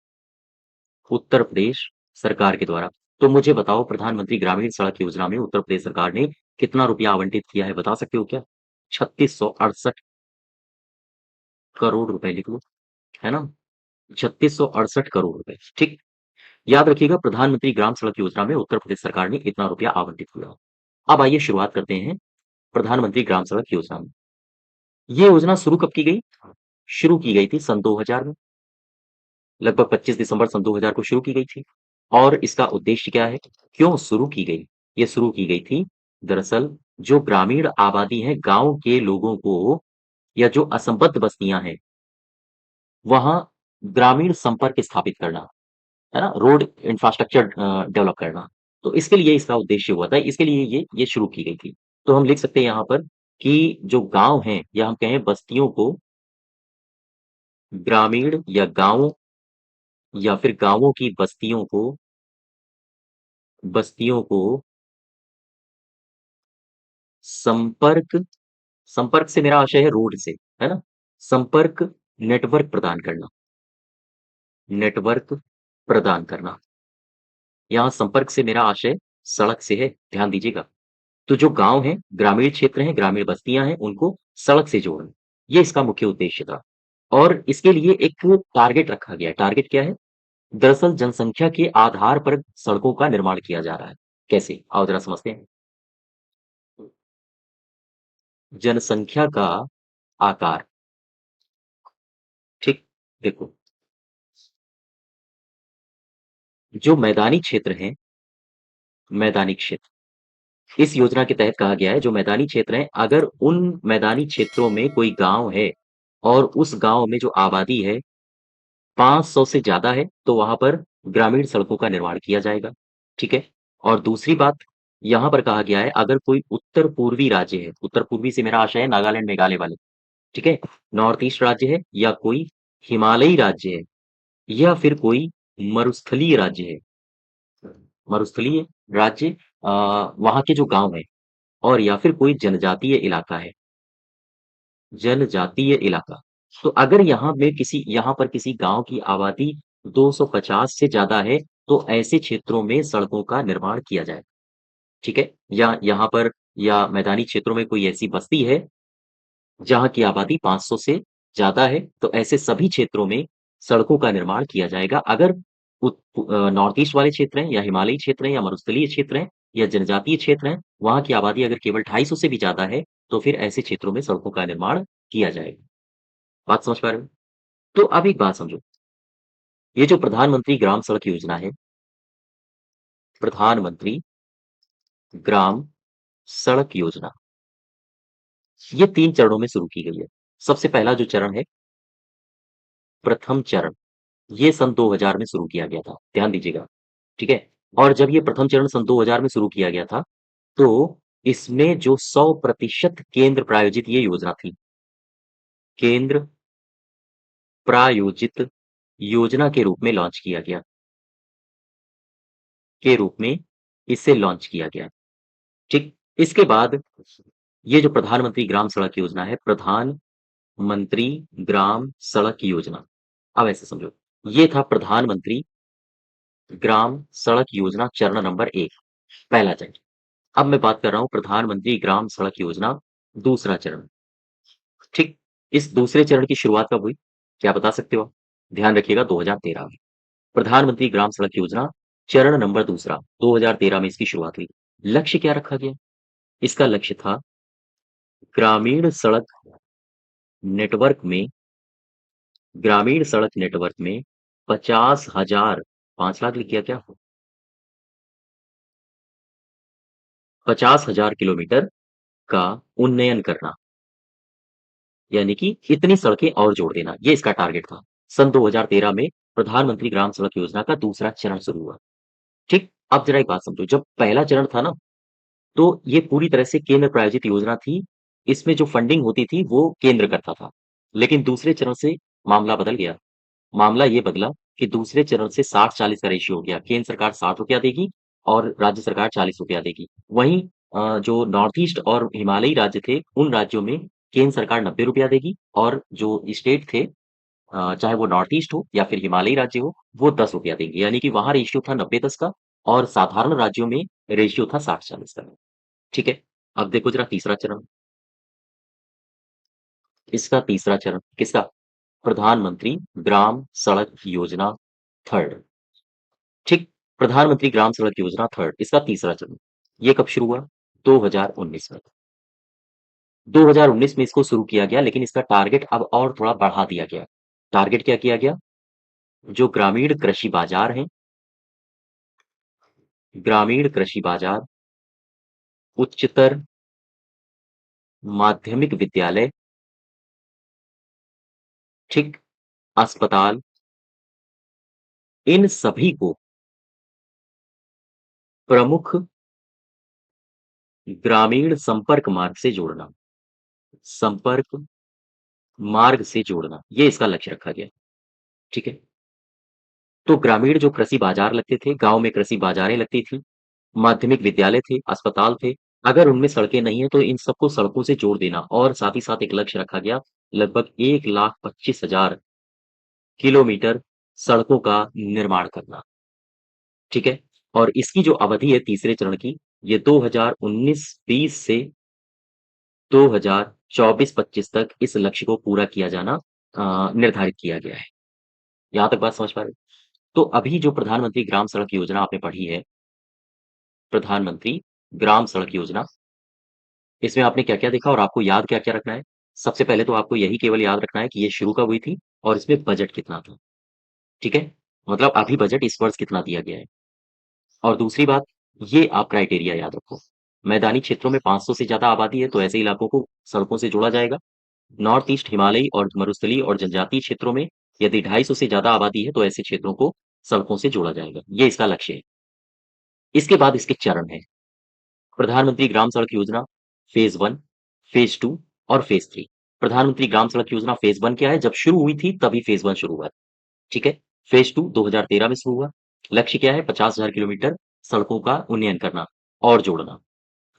उत्तर प्रदेश सरकार के द्वारा। तो मुझे बताओ प्रधानमंत्री ग्रामीण सड़क योजना में उत्तर प्रदेश सरकार ने कितना रुपया आवंटित किया है बता सकते हो क्या? 3668 करोड़ रुपए लिख लो, है ना? 3668 करोड़ रुपए, ठीक? याद रखिएगा प्रधानमंत्री ग्राम सड़क योजना में उत्तर प्रदेश सरकार ने इतना रुपया आवंटित किया। अब आइए शुरुआत करते हैं प्रधानमंत्री ग्राम सड़क योजना में। ये योजना शुरू कब की गई? शुरू की गई थी सन 2000 में। लगभग 25 दिसंबर सन 2000 को शुरू की गई थी। और इसका उद्देश्य क्या है? क्यों शुरू की गई? ये शुरू की गई थी दरअसल जो ग्रामीण आबादी है, गाँव के लोगों को या जो असंबद्ध बस्तियाँ हैं, वहाँ ग्रामीण संपर्क स्थापित करना, है ना? रोड इंफ्रास्ट्रक्चर डेवलप करना। तो इसके लिए इसका उद्देश्य हुआ था, इसके लिए ये शुरू की गई थी। तो हम लिख सकते हैं यहाँ पर कि जो गाँव हैं या हम कहें बस्तियों को ग्रामीण या गाँव या फिर गाँवों की बस्तियों को संपर्क संपर्क से मेरा आशय है रोड से, है ना? संपर्क नेटवर्क प्रदान करना, नेटवर्क प्रदान करना। यहाँ संपर्क से मेरा आशय सड़क से है, ध्यान दीजिएगा। तो जो गाँव हैं, ग्रामीण क्षेत्र हैं, ग्रामीण बस्तियाँ हैं, उनको सड़क से जोड़ना, ये इसका मुख्य उद्देश्य था। और इसके लिए एक टारगेट रखा गया है, टारगेट क्या है? दरअसल जनसंख्या के आधार पर सड़कों का निर्माण किया जा रहा है। कैसे? आओ ज़रा समझते हैं। जनसंख्या का आकार, ठीक? देखो, जो मैदानी क्षेत्र हैं, मैदानी क्षेत्र, इस योजना के तहत कहा गया है जो मैदानी क्षेत्र हैं, अगर उन मैदानी क्षेत्रों में कोई गाँव है और उस गाँव में जो आबादी है 500 से ज़्यादा है, तो वहाँ पर ग्रामीण सड़कों का निर्माण किया जाएगा, ठीक है? और दूसरी बात, यहाँ पर कहा गया है अगर कोई उत्तर-पूर्वी राज्य है, उत्तर-पूर्वी से मेरा आशय है नागालैंड, मेघालय वाले, ठीक है? नॉर्थ ईस्ट राज्य है या कोई हिमालयी राज्य है या फिर कोई मरुस्थलीय राज्य है, मरुस्थलीय राज्य वहाँ के जो गाँव हैं और या फिर कोई जनजातीय इलाका है, जनजातीय इलाका। तो अगर यहाँ पर किसी गाँव की आबादी 250 से ज़्यादा है, तो ऐसे क्षेत्रों में सड़कों का निर्माण किया जाए, ठीक है? या यहाँ पर या मैदानी क्षेत्रों में कोई ऐसी बस्ती है, जहाँ की आबादी 500 से ज़्यादा है, तो ऐसे सभी क्षेत्रों में सड़कों का निर्माण किया जाएगा। अगर नॉर्थ ईस्ट वाले क्षेत्र हैं या हिमालयी क्षेत्र हैं या मरुस्थलीय क्षेत्र हैं या जनजातीय क्षेत्र हैं, वहाँ की आबादी अगर केवल 250 से भी ज़्यादा है, तो फिर ऐसे क्षेत्रों में सड़कों का निर्माण किया जाएगा। बात समझ पा रहे हो? तो अब एक बात समझो, ये जो प्रधानमंत्री ग्राम सड़क योजना है, प्रधानमंत्री ग्राम सड़क योजना, ये 3 चरणों में शुरू की गई है। सबसे पहला जो चरण है, प्रथम चरण, ये सन 2000 में शुरू किया गया था। ध्यान दीजिएगा, ठीक है? और जब ये प्रथम चरण सन 2000 में शुरू किया गया था, तो इसमें जो 100% केंद्र प्रायोजित ये योजना थी, केंद्र प्रायोजित योजना के रूप में लॉन्च किया गया, के रूप में इसे लॉन्च किया गया, ठीक? इसके बाद ये जो प्रधानमंत्री ग्राम सड़क योजना है, प्रधानमंत्री ग्राम सड़क योजना, अब ऐसे समझो, ये था प्रधानमंत्री ग्राम सड़क योजना चरण नंबर 1, पहला चरण। अब मैं बात कर रहा हूँ प्रधानमंत्री ग्राम सड़क योजना दूसरा चरण, ठीक? इस दूसरे चरण की शुरुआत कब हुई? क्या बता सकते हो आप? ध्यान रखिएगा 2013 में। प्रधानमंत्री ग्राम सड़क योजना चरण नंबर दूसरा 2013 में इसकी शुरुआत हुई। लक्ष्य क्या रखा गया? इसका लक्ष्य था ग्रामीण सड़क नेटवर्क में, ग्रामीण सड़क नेटवर्क में 50,000, 5 लाख लिख किया क्या? 50,000 किलोमीटर का उन्नयन करना, यानी कि इतनी सड़कें और जोड़ देना, ये इसका टारगेट था। सन 2013 में प्रधानमंत्री ग्राम सड़क योजना का दूसरा चरण शुरू हुआ। ठीक? अब जरा एक बात समझो, जब पहला चरण था ना, तो ये पूरी तरह से केंद्र प्रायोजित योजना थी। इसमें जो फंडिंग होती थी, वो केंद्र करता था। लेकिन दूसरे चरण से मामला बदल गया। मामला ये बदला कि दूसरे चरण से 60-40 का रेशियो हो गया। केंद्र सरकार ₹60 देगी और राज्य सरकार ₹40 देगी। वहीं जो नॉर्थ ईस्ट और हिमालयी राज्य थे, उन राज्यों में केंद्र सरकार ₹90 देगी और जो स्टेट थे, चाहे वो नॉर्थ ईस्ट हो या फिर हिमालयी राज्य हो, वो ₹10 देंगे। यानी कि वहाँ रेशियो था 90-10 का और साधारण राज्यों में रेशियो था 60-40 का। ठीक है? अब देखो जरा तीसरा चरण, इसका तीसरा चरण किसका? प्रधानमंत्री ग्राम सड़क योजना थर्ड, ठीक? प्रधानमंत्री ग्राम सड़क योजना थर्ड, इसका तीसरा चरण। ये कब शुरू हुआ? 2019 में। 2019 में इसको शुरू किया गया, लेकिन इसका टारगेट अब और थोड़ा बढ़ा दिया गया। टारगेट क्या किया गया? जो ग्रामीण कृषि बाजार हैं, ग्रामीण कृषि बाजार, उच्चतर माध्यमिक विद्यालय, ठीक? अस्पताल, इन सभी को प्रमुख ग्रामीण संपर्क मार्ग से जोड़ना, संपर्क मार्ग से जोड़ना, ये इसका लक्ष्य रखा गया, ठीक है? तो ग्रामीण जो कृषि बाजार लगते थे, गाँव में कृषि बाजारें लगती थी, माध्यमिक विद्यालय थे, अस्पताल थे, अगर उनमें सड़कें नहीं हैं, तो इन सबको सड़कों से जोड़ देना और साथ ही साथ एक लक्ष्य रखा गया, लगभग 1,25,000 किलोमीटर सड़कों का निर्माण करना, ठीक है? और इसकी जो अवधि है तीसरे चरण की, ये 2019-20 से 2024-25 तक इस लक्ष्य को पूरा किया जाना निर्धारित किया गया है। यहाँ तक बात समझ पा रहे हो? तो अभी जो प्रधानमंत्री ग्राम सड़क योजना आपने पढ़ी है, प्रधानमंत्री ग्राम सड़क योजना, इसमें आपने क्या-क्या देखा और आपको याद क्या-क्या रखना है? सबसे पहले तो आपको यही केवल याद रखना है कि ये शुरू कब हुई थी और इसमें बजट कितना था, ठीक है? मतलब अभी बजट इस वर्ष कितना दिया गया है। और दूसरी बात, ये आप क्राइटेरिया याद रखो। मैदानी क्षेत्रों में 500 से ज़्यादा आबादी है, तो ऐसे इलाकों को सड़कों से जोड़ा जाएगा। नॉर्थ ईस्ट, हिमालयी और मरुस्थलीय और जनजातीय क्षेत्रों में यदि 250 से ज़्यादा आबादी है, तो ऐसे क्षेत्रों को सड़कों से जोड़ा जाएगा। ये इसका लक्ष्य है। इसके बाद इसके चरण हैं। प्रधानमंत्री ग्राम सड़क योजना फेज़ 1, फेज़ 2 और फेज़ 3। प्रधानमंत्री ग्राम सड़क योजना फेज़ 1 क्या है? जब शुरू हुई थी तभी फेज़ 1 शुरू हुआ, ठीक है? फेज़ 2 2013 में शुरू हुआ। लक्ष्य क्या है? 50,000 किलोमीटर सड़कों का उन्नयन करना और जोड़ना।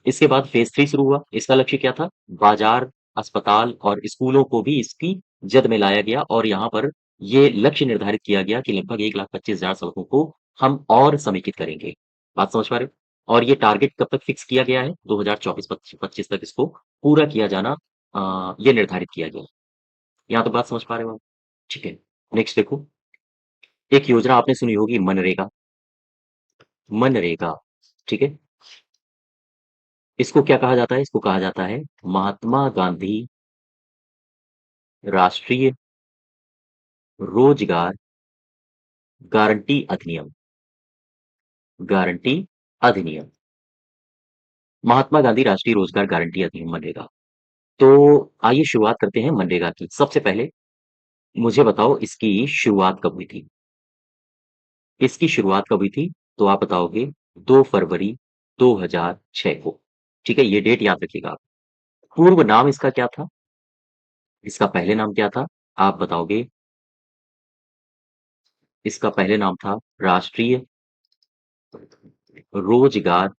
इसके बाद फेज़ 3 शुरू हुआ। इसका लक्ष्य क्या था? बाजार, अस्पताल और स्कूलों को भी इसकी जद में लाया गया और यहाँ पर ये लक्ष्य निर्धारित किया गया कि लगभग 1,25,000 सड़कों को हम और समेकित करेंगे। बात समझ पा रहे हो? और ये टारगेट कब तक फिक्स किया गया है? 2024-25 तक इसको पूरा किया जाना ये निर्धारित किया गया है। यहाँ तक बात समझ पा रहे हो आप? ठीक है। नेक्स्ट देखो, एक योजना आपने सुनी होगी मनरेगा। मनरेगा, ठीक है। इसको क्या कहा जाता है? इसको कहा जाता है महात्मा गांधी राष्ट्रीय रोजगार गारंटी अधिनियम। गारंटी अधिनियम, महात्मा गांधी राष्ट्रीय रोजगार गारंटी अधिनियम, मनरेगा। तो आइए शुरुआत करते हैं मनरेगा की। सबसे पहले मुझे बताओ इसकी शुरुआत कब हुई थी? इसकी शुरुआत कब हुई थी? तो आप बताओगे 2 फरवरी 2006 को। ठीक है, ये डेट याद रखिएगा आप। पूर्व नाम इसका क्या था? इसका पहले नाम क्या था? आप बताओगे। इसका पहले नाम था राष्ट्रीय रोजगार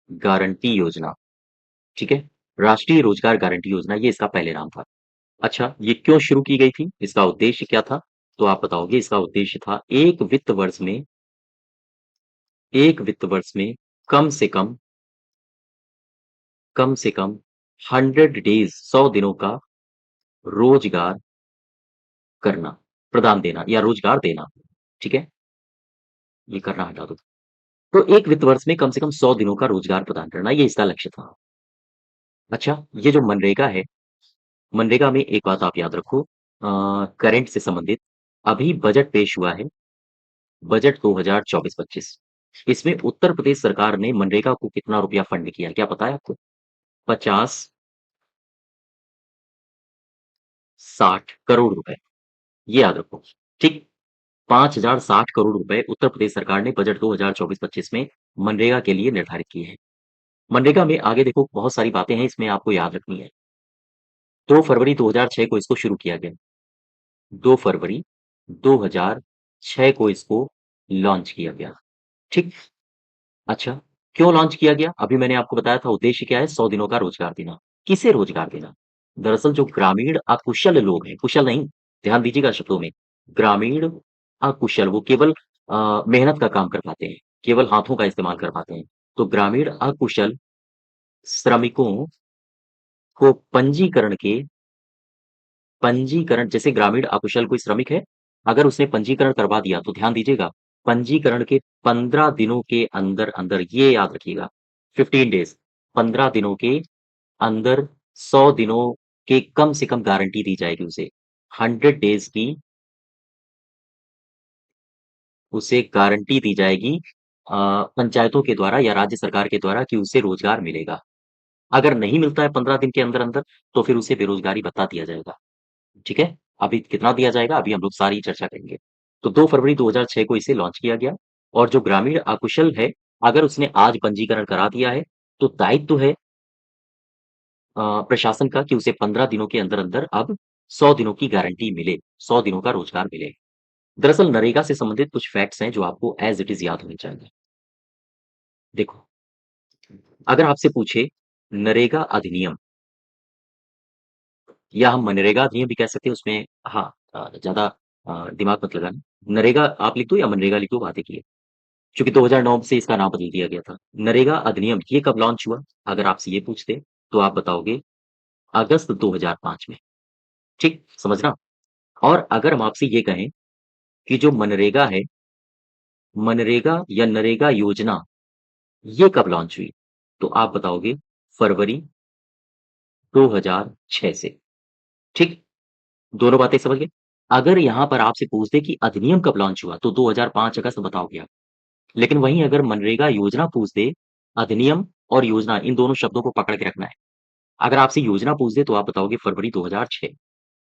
गारंटी योजना। ठीक है, राष्ट्रीय रोजगार गारंटी योजना, ये इसका पहले नाम था। अच्छा, ये क्यों शुरू की गई थी? इसका उद्देश्य क्या था? तो आप बताओगे इसका उद्देश्य था एक वित्त वर्ष में कम से कम 100 डेज 100 दिनों का रोजगार करना, प्रदान देना या रोजगार देना। ठीक है, ये करना हटा दो। तो एक वित्त वर्ष में कम से कम 100 दिनों का रोजगार प्रदान करना, ये इसका लक्ष्य था। अच्छा, ये जो मनरेगा है, मनरेगा में एक बात आप याद रखो, करंट से संबंधित, अभी बजट पेश हुआ है, बजट 2024-25। इसमें उत्तर प्रदेश सरकार ने मनरेगा को कितना रुपया फंड किया, क्या पता है आपको? 50 60 करोड़ रुपए, ये याद रखो। ठीक, 5060 करोड़ रुपए उत्तर प्रदेश सरकार ने बजट 2024-25 में मनरेगा के लिए निर्धारित किए हैं। मनरेगा में आगे देखो बहुत सारी बातें हैं, इसमें आपको याद रखनी है। 2 फरवरी 2006 को इसको शुरू किया गया। 2 फरवरी 2006 को इसको लॉन्च किया गया। ठीक। अच्छा, क्यों लॉन्च किया गया? अभी मैंने आपको बताया था उद्देश्य क्या है, 100 दिनों का रोजगार देना। किसे रोजगार देना? दरअसल जो ग्रामीण अकुशल लोग हैं, कुशल नहीं, ध्यान दीजिएगा शब्दों में, ग्रामीण अकुशल, वो केवल मेहनत का काम कर पाते हैं, केवल हाथों का इस्तेमाल कर पाते हैं। तो ग्रामीण अकुशल श्रमिकों को पंजीकरण, जैसे ग्रामीण अकुशल कोई श्रमिक है, अगर उसने पंजीकरण करवा दिया तो ध्यान दीजिएगा, पंजीकरण के 15 दिनों के अंदर अंदर, ये याद रखिएगा, 15 डेज, 15 दिनों के अंदर 100 दिनों के कम से कम गारंटी दी जाएगी उसे। 100 डेज की उसे गारंटी दी जाएगी पंचायतों के द्वारा या राज्य सरकार के द्वारा कि उसे रोजगार मिलेगा। अगर नहीं मिलता है 15 दिन के अंदर अंदर, तो फिर उसे बेरोजगारी भत्ता दिया जाएगा। ठीक है? अभी कितना दिया जाएगा, अभी हम लोग सारी चर्चा करेंगे। तो 2 फरवरी 2006 को इसे लॉन्च किया गया, और जो ग्रामीण अकुशल है, अगर उसने आज पंजीकरण करा दिया है, तो दायित्व है प्रशासन का कि उसे 15 दिनों के अंदर-अंदर अब 100 दिनों की गारंटी मिले, 100 दिनों का रोजगार मिले। दरअसल नरेगा से संबंधित कुछ फैक्ट्स हैं जो आपको एज़ इट इज़ याद होने चाहिए। देखो, अगर आपसे पूछे नरेगा अधिनियम, या हम मनरेगा अधिनियम भी कह सकते हैं, उसमें हाँ, ज़्यादा दिमाग मत लगाना। नरेगा आप लिख दो या मनरेगा लिख दो, बात एक ही है। चूँकि 2009 से इसका नाम बदल दिया गया था। नरेगा अधिनियम ये कब लॉन्च हुआ? अगर आपसे ये पूछते, तो आप बताओगे अगस्त 2005 में। ठीक, समझना? और अगर हम आपसे ये कहें कि जो मनरेगा है, मनरेगा या नरेगा योजना, ये कब लॉन्च हुई? तो आप बताओगे फरवरी 2006 से। ठीक? दोनों बातें समझ गए? अगर यहाँ पर आपसे पूछ दे कि अधिनियम कब लॉन्च हुआ, तो 2005 अगस्त बताओगे आप। लेकिन वहीं अगर मनरेगा योजना पूछ दे, अधिनियम और योजना इन दोनों शब्दों को पकड़ के रखना है। अगर आपसे योजना पूछ दे, तो आप बताओगे फरवरी 2006।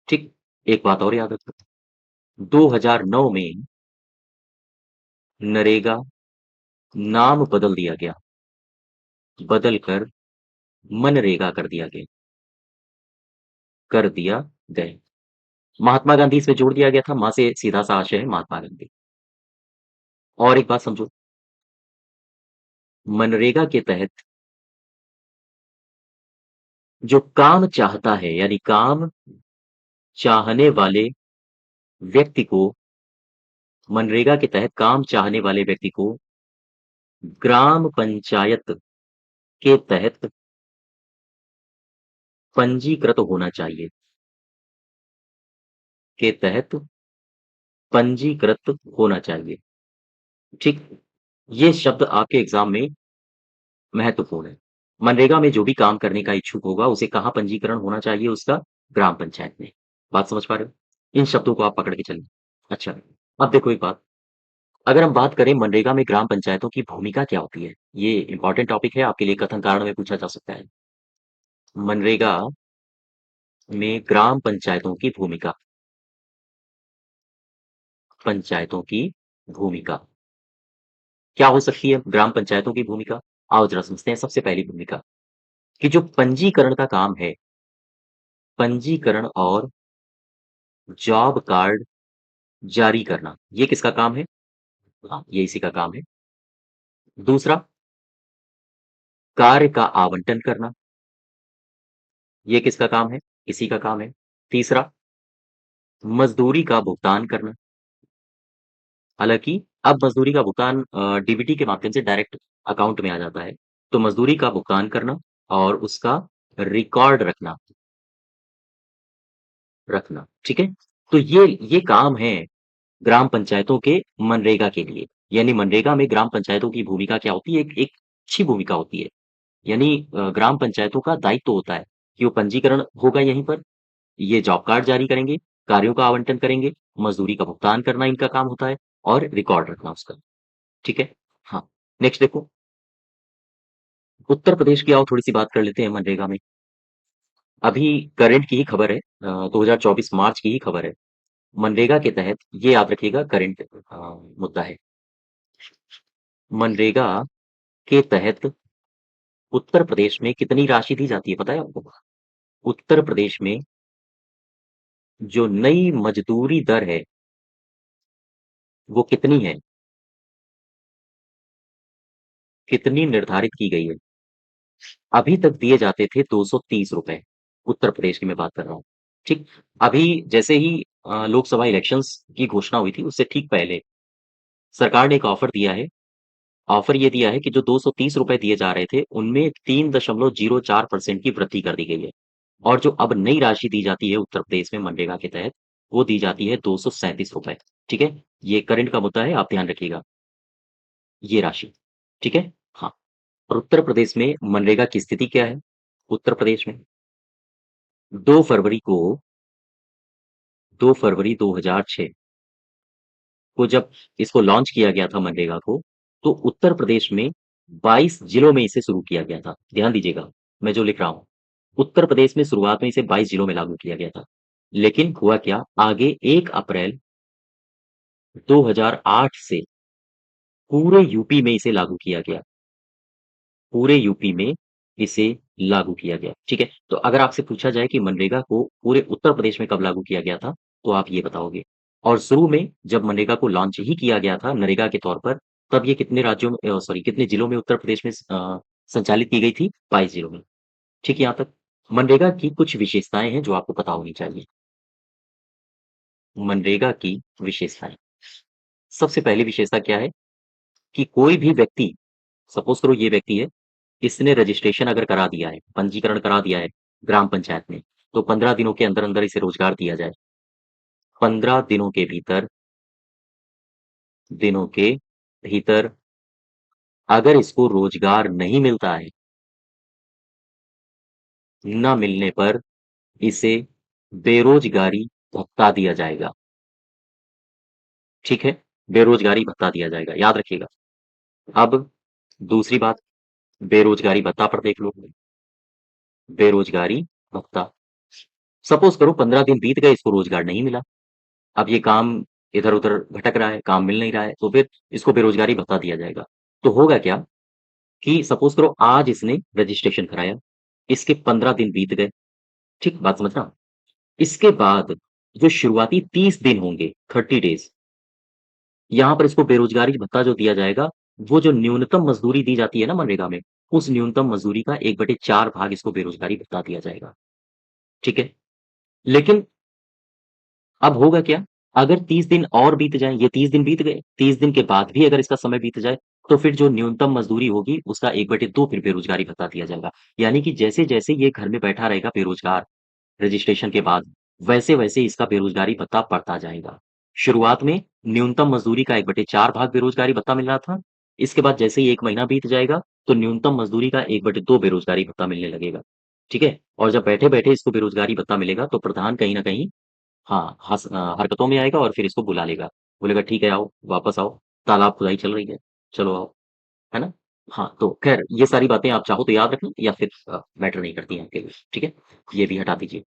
ठीक? एक बात और याद रखना, 2009 में नरेगा नाम बदल दिया गया, बदल कर मनरेगा कर दिया गया। महात्मा गांधी इसमें जोड़ दिया गया था, माँ से सीधा-सा आशय है महात्मा गांधी। और एक बात समझो, मनरेगा के तहत जो काम चाहता है, यानी काम चाहने वाले व्यक्ति को, मनरेगा के तहत काम चाहने वाले व्यक्ति को ग्राम पंचायत के तहत पंजीकृत होना चाहिए। के तहत पंजीकृत होना चाहिए। ठीक, ये शब्द आपके एग्जाम में महत्वपूर्ण है। मनरेगा में जो भी काम करने का इच्छुक होगा उसे कहाँ पंजीकरण होना चाहिए उसका? ग्राम पंचायत में। बात समझ पा रहे हो? इन शब्दों को आप पकड़ के चलिए। अच्छा, अब देखो एक बात, अगर हम बात करें मनरेगा में ग्राम पंचायतों की भूमिका क्या होती है? ये इंपॉर्टेंट टॉपिक है, आपके लिए कथन कारण में पूछा जा सकता है। मनरेगा में ग्राम पंचायतों की भूमिका, पंचायतों की भूमिका क्या हो सकती है? ग्राम पंचायतों की भूमिका, आओ जरा समझते हैं। सबसे पहली भूमिका कि जो पंजीकरण का काम है, पंजीकरण और जॉब कार्ड जारी करना, ये किसका काम है? हाँ, ये इसी का काम है। दूसरा, कार्य का आवंटन करना, ये किसका काम है? इसी का काम है। तीसरा, मजदूरी का भुगतान करना, हालांकि अब मजदूरी का भुगतान डीबीटी के माध्यम से डायरेक्ट अकाउंट में आ जाता है। तो मजदूरी का भुगतान करना और उसका रिकॉर्ड रखना, ठीक है? तो ये काम है ग्राम पंचायतों के मनरेगा के लिए। यानी मनरेगा में ग्राम पंचायतों की भूमिका क्या होती है? एक अच्छी भूमिका होती है। यानी ग्राम पंचायतों का दायित्व होता है कि वो पंजीकरण होगा यहीं पर, ये जॉब कार्ड जारी करेंगे, कार्यों का आवंटन करेंगे, मजदूरी का भुगतान करना इनका काम होता है और रिकॉर्ड रखना उसका, ठीक है? हाँ, नेक्स्ट देखो, उत्तर प्रदेश की आओ थोड़ी सी बात कर लेते हैं मनरेगा में। अभी करंट की ही खबर है, 2024 मार्च की ही खबर है। मनरेगा के तहत ये याद रखिएगा, करंट मुद्दा है। मनरेगा के तहत उत्तर प्रदेश में कितनी राशि दी जाती है पता है आपको? उत्तर प्रदेश में जो नई मजदूरी दर है वो कितनी है? कितनी निर्धारित की गई है? अभी तक दिए जाते थे 230 रुपए। उत्तर प्रदेश की मैं बात कर रहा हूँ। ठीक, अभी जैसे ही लोकसभा इलेक्शंस की घोषणा हुई थी उससे ठीक पहले सरकार ने एक ऑफर दिया है। ऑफर ये दिया है कि जो 230 रुपए दिए जा रहे थे उनमें 3.04% की वृद्धि कर दी गई है। और जो अब नई राशि दी जाती है उत्तर प्रदेश में मनरेगा के तहत, वो दी जाती है 237 रुपए। ठीक है, ये करंट का मुद्दा है, आप ध्यान रखिएगा ये राशि। ठीक है, हाँ। और उत्तर प्रदेश में मनरेगा की स्थिति क्या है? उत्तर प्रदेश में 2 फरवरी को 2 फरवरी 2006 को जब इसको लॉन्च किया गया था मनरेगा को, तो उत्तर प्रदेश में 22 जिलों में इसे शुरू किया गया था। ध्यान दीजिएगा, मैं जो लिख रहा हूँ, उत्तर प्रदेश में शुरुआत में इसे 22 जिलों में लागू किया गया था। लेकिन हुआ क्या, आगे 1 अप्रैल 2008 से पूरे यूपी में इसे लागू किया गया। पूरे यूपी में इसे लागू किया गया, ठीक है? तो अगर आपसे पूछा जाए कि मनरेगा को पूरे उत्तर प्रदेश में कब लागू किया गया था, तो आप ये बताओगे। और शुरू में जब मनरेगा को लॉन्च ही किया गया था नरेगा के तौर पर, तब ये कितने राज्यों में सॉरी कितने जिलों में उत्तर प्रदेश में संचालित की गई थी? 22 जिलों में। ठीक है यहाँ तक? मनरेगा की कुछ विशेषताएँ हैं जो आपको पता होनी चाहिए। मनरेगा की विशेषताएँ। सबसे पहली विशेषता क्या है कि कोई भी व्यक्ति, सपोज़ करो ये व्यक्ति है, इसने रजिस्ट्रेशन अगर करा दिया है, पंजीकरण करा दिया है ग्राम पंचायत में, तो 15 दिनों के अंदर-अंदर इसे रोज़गार दिया जाए। 15 दिनों के भीतर अगर इसको रोज़गार नहीं मिलता है, ना मिलने पर इसे बेरोज़गारी भत्ता दिया जाएगा। ठीक है? बेरोज़गारी भत्ता दिया जाएगा, याद रखिएगा। अब दूसरी बात, बेरोज़गारी भत्ता पर देख लो। बेरोज़गारी भत्ता, सपोज़ करो 15 दिन बीत गए, इसको रोज़गार नहीं मिला। अब ये काम इधर-उधर भटक रहा है, काम मिल नहीं रहा है, तो फिर इसको बेरोज़गारी भत्ता दिया जाएगा। तो होगा क्या कि सपोज़ करो आज इसने रजिस्ट्रेशन कराया, इसके 15 दिन बीत गए, ठीक? बात समझ रहे हो? इसके बाद जो शुरुआती 30 दिन होंगे, 30 डेज़, यहाँ पर इसको बेरोज़गारी भत्ता जो दिया जाएगा, वो जो न्यूनतम मज़दूरी दी जाती है ना मनरेगा में, उस न्यूनतम मज़दूरी का 1/4 भाग इसको बेरोज़गारी भत्ता दिया जाएगा। ठीक है? लेकिन अब होगा क्या? अगर 30 दिन और बीत जाएँ, ये 30 दिन बीत गए, 30 दिन के बाद भी अगर इसका समय बीत जाए, तो फिर जो न्यूनतम मज़दूरी होगी, उसका 1/2 फिर बेरोज़गारी भत्ता दिया जाएगा। यानी कि जैसे-जैसे ये घर में बैठा रहेगा बेरोज़गार, रजिस्ट्रेशन के बाद, वैसे-वैसे इसका बेरोज़गारी भत्ता बढ़ता जाएगा। शुरुआत में न्यूनतम मज़दूरी का 1/4 भाग बेरोज़गारी भत्ता मिल रहा था। इसके बाद जैसे ही 1 महीना बीत जाएगा, तो न्यूनतम मज़दूरी का 1/2 बेरोज़गारी भत्ता मिलने लगेगा। ठीक है? और जब बैठे-बैठे इसको बेरोज़गारी भत्ता मिलेगा, तो प्रधान कहीं न कहीं हाँ, हरकतों में आएगा और फिर इसको बुला लेगा। बोलेगा ठीक है आओ, वापस आओ, तालाब खुदाई चल रही है, चलो आओ, है ना? हाँ, तो ख़ैर ये सारी बातें आप चाहो तो याद रखना या फिर मैटर नहीं करती हैं आपके लिए, ठीक है? ये भी हटा दीजिए।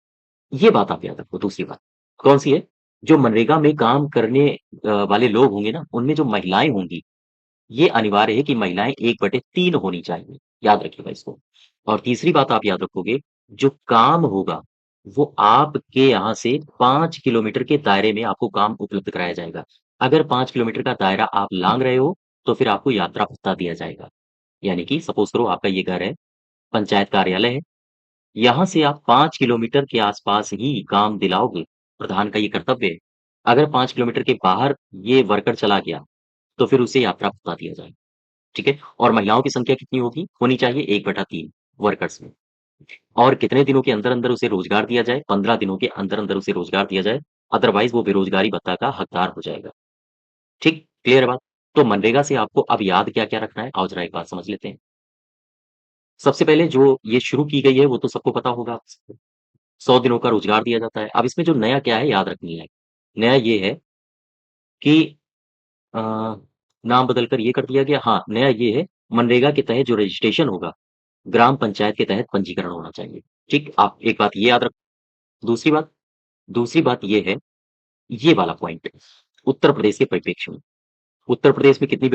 ये बात आप याद रखो, दूसरी बात। कौन-सी है? जो मनरेगा में काम करने वाले लोग होंगे ना, उनमें जो महिलाएँ होंगी, ये अनिवार्य है कि महिलाएँ 1/3 होनी चाहिए, याद रखिएगा इसको। और तीसरी बात आप याद रखोगे, जो काम होगा, वो आपके यहाँ से 5 किलोमीटर के दायरे में आपको काम उपलब्ध कराया जाएगा। अगर 5 किलोमीटर का दायरा आप लाँघ रहे हो, तो फिर आपको यात्रा भत्ता दिया जाएगा। यानी कि सपोज़ करो आपका ये घर है, पंचायत कार्यालय है, यहाँ से आप 5 किलोमीटर के आसपास ही काम दिलाओगे, प्रधान का ये कर्तव्य है। अगर 5 किलोमीटर के बाहर ये वर्कर चला गया, तो फिर उसे यात्रा भत्ता दिया जाएगा। ठीक है? और महिलाओं की संख्या कितनी होगी? होनी चाहिए 1/3 वर्कर्स में। और कितने दिनों के अंदर-अंदर उसे रोज़गार दिया जाए? 15 दिनों के अंदर-अंदर उसे रोज़गार दिया जाए, अदरवाइज़ वो बेरोज़गारी भत्ता का हकदार हो जाएगा। ठीक? क्लियर है बात? तो मनरेगा से आपको अब याद क्या-क्या रखना है? आओ ज़रा एक बात समझ लेते हैं। सबसे पहले जो ये शुरू की गई है, वो तो सबको पता होगा। 100 दिनों का रोज़गार दिया जाता है। अब इसमें जो नया क्या है, याद रखनी है। नया ये है कि अ, नाम बदल कर ये कर दिया गया हाँ, नया ये है, मनरेगा के तहत जो रजिस्ट्रेशन होगा, ग्राम पंचायत के तहत पंजीकरण होना चाहिए। ठीक? आप एक बात ये याद रखो। दूसरी बात ये है, ये वाला पॉइंट, उत्तर प्रदेश के परिप्रेक्ष्य में। उत्तर प्रदेश में कितनी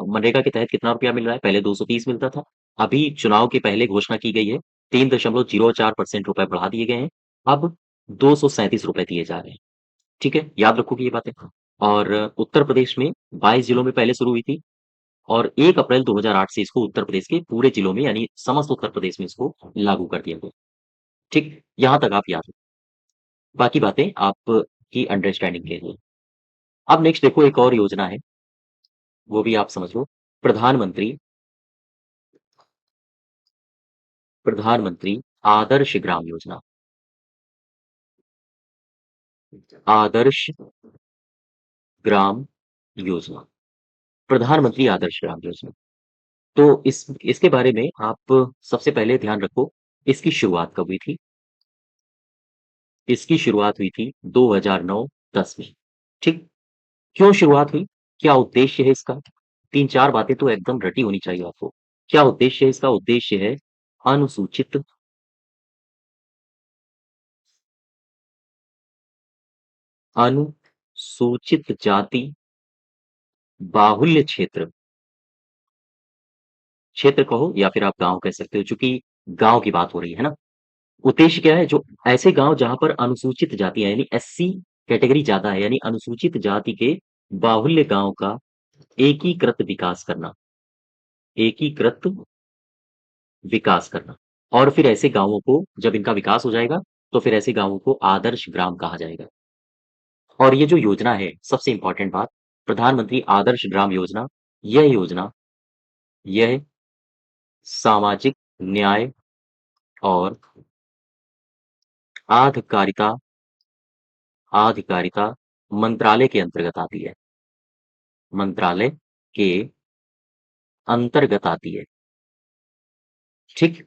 मनरेगा के तहत कितना रुपया मिल रहा है? पहले 230 मिलता था। अभी चुनाव के पहले घोषणा की गई है, 3.04% रुपए बढ़ा दिए गए हैं। अब ₹237 दिए जा रहे हैं। ठीक है? याद रखोगे ये बातें। और उत्तर प्रदेश में 22 जिलों में पहले शुरू हुई थी और 1 अप्रैल 2008 से इसको उत्तर प्रदेश के पूरे जिलों में यानी समस्त उत्तर प्रदेश में इसको लागू कर दिया गया। ठीक? यहाँ तक आप याद रखें। बाकी बातें आपकी अंडरस्टैंडिंग के लिए। अब नेक्स्ट देखो एक और योजना है, वो भी आप समझ लो। प्रधानमंत्री प्रधानमंत्री आदर्श ग्राम योजना। आदर्श ग्राम योजना। प्रधानमंत्री आदर्श ग्राम योजना। तो इसके बारे में आप सबसे पहले ध्यान रखो, इसकी शुरुआत कब हुई थी? इसकी शुरुआत हुई थी 2009-10 में। ठीक? क्यों शुरुआत हुई? क्या उद्देश्य है इसका? 3-4 बातें तो एकदम रटी होनी चाहिए आपको। क्या उद्देश्य है इसका? उद्देश्य है अनुसूचित अनुसूचित जाति बाहुल्य क्षेत्र कहो या फिर आप गाँव कह सकते हो, चूँकि गाँव की बात हो रही है ना? उद्देश्य क्या है? जो ऐसे गाँव जहाँ पर अनुसूचित जाति है यानी एससी कैटेगरी ज़्यादा है, यानी अनुसूचित जाति के बाहुल्य गाँव का एकीकृत विकास करना, एकीकृत विकास करना। और फिर ऐसे गाँवों को जब इनका विकास हो जाएगा, तो फिर ऐसे गाँवों को आदर्श ग्राम कहा जाएगा। और ये जो योजना है, सबसे इम्पोर्टेंट बात, प्रधानमंत्री आदर्श ग्राम योजना, यह सामाजिक न्याय और आधिकारिता आधिकारिता मंत्रालय के अंतर्गत आती है। मंत्रालय के अंतर्गत आती है। ठीक?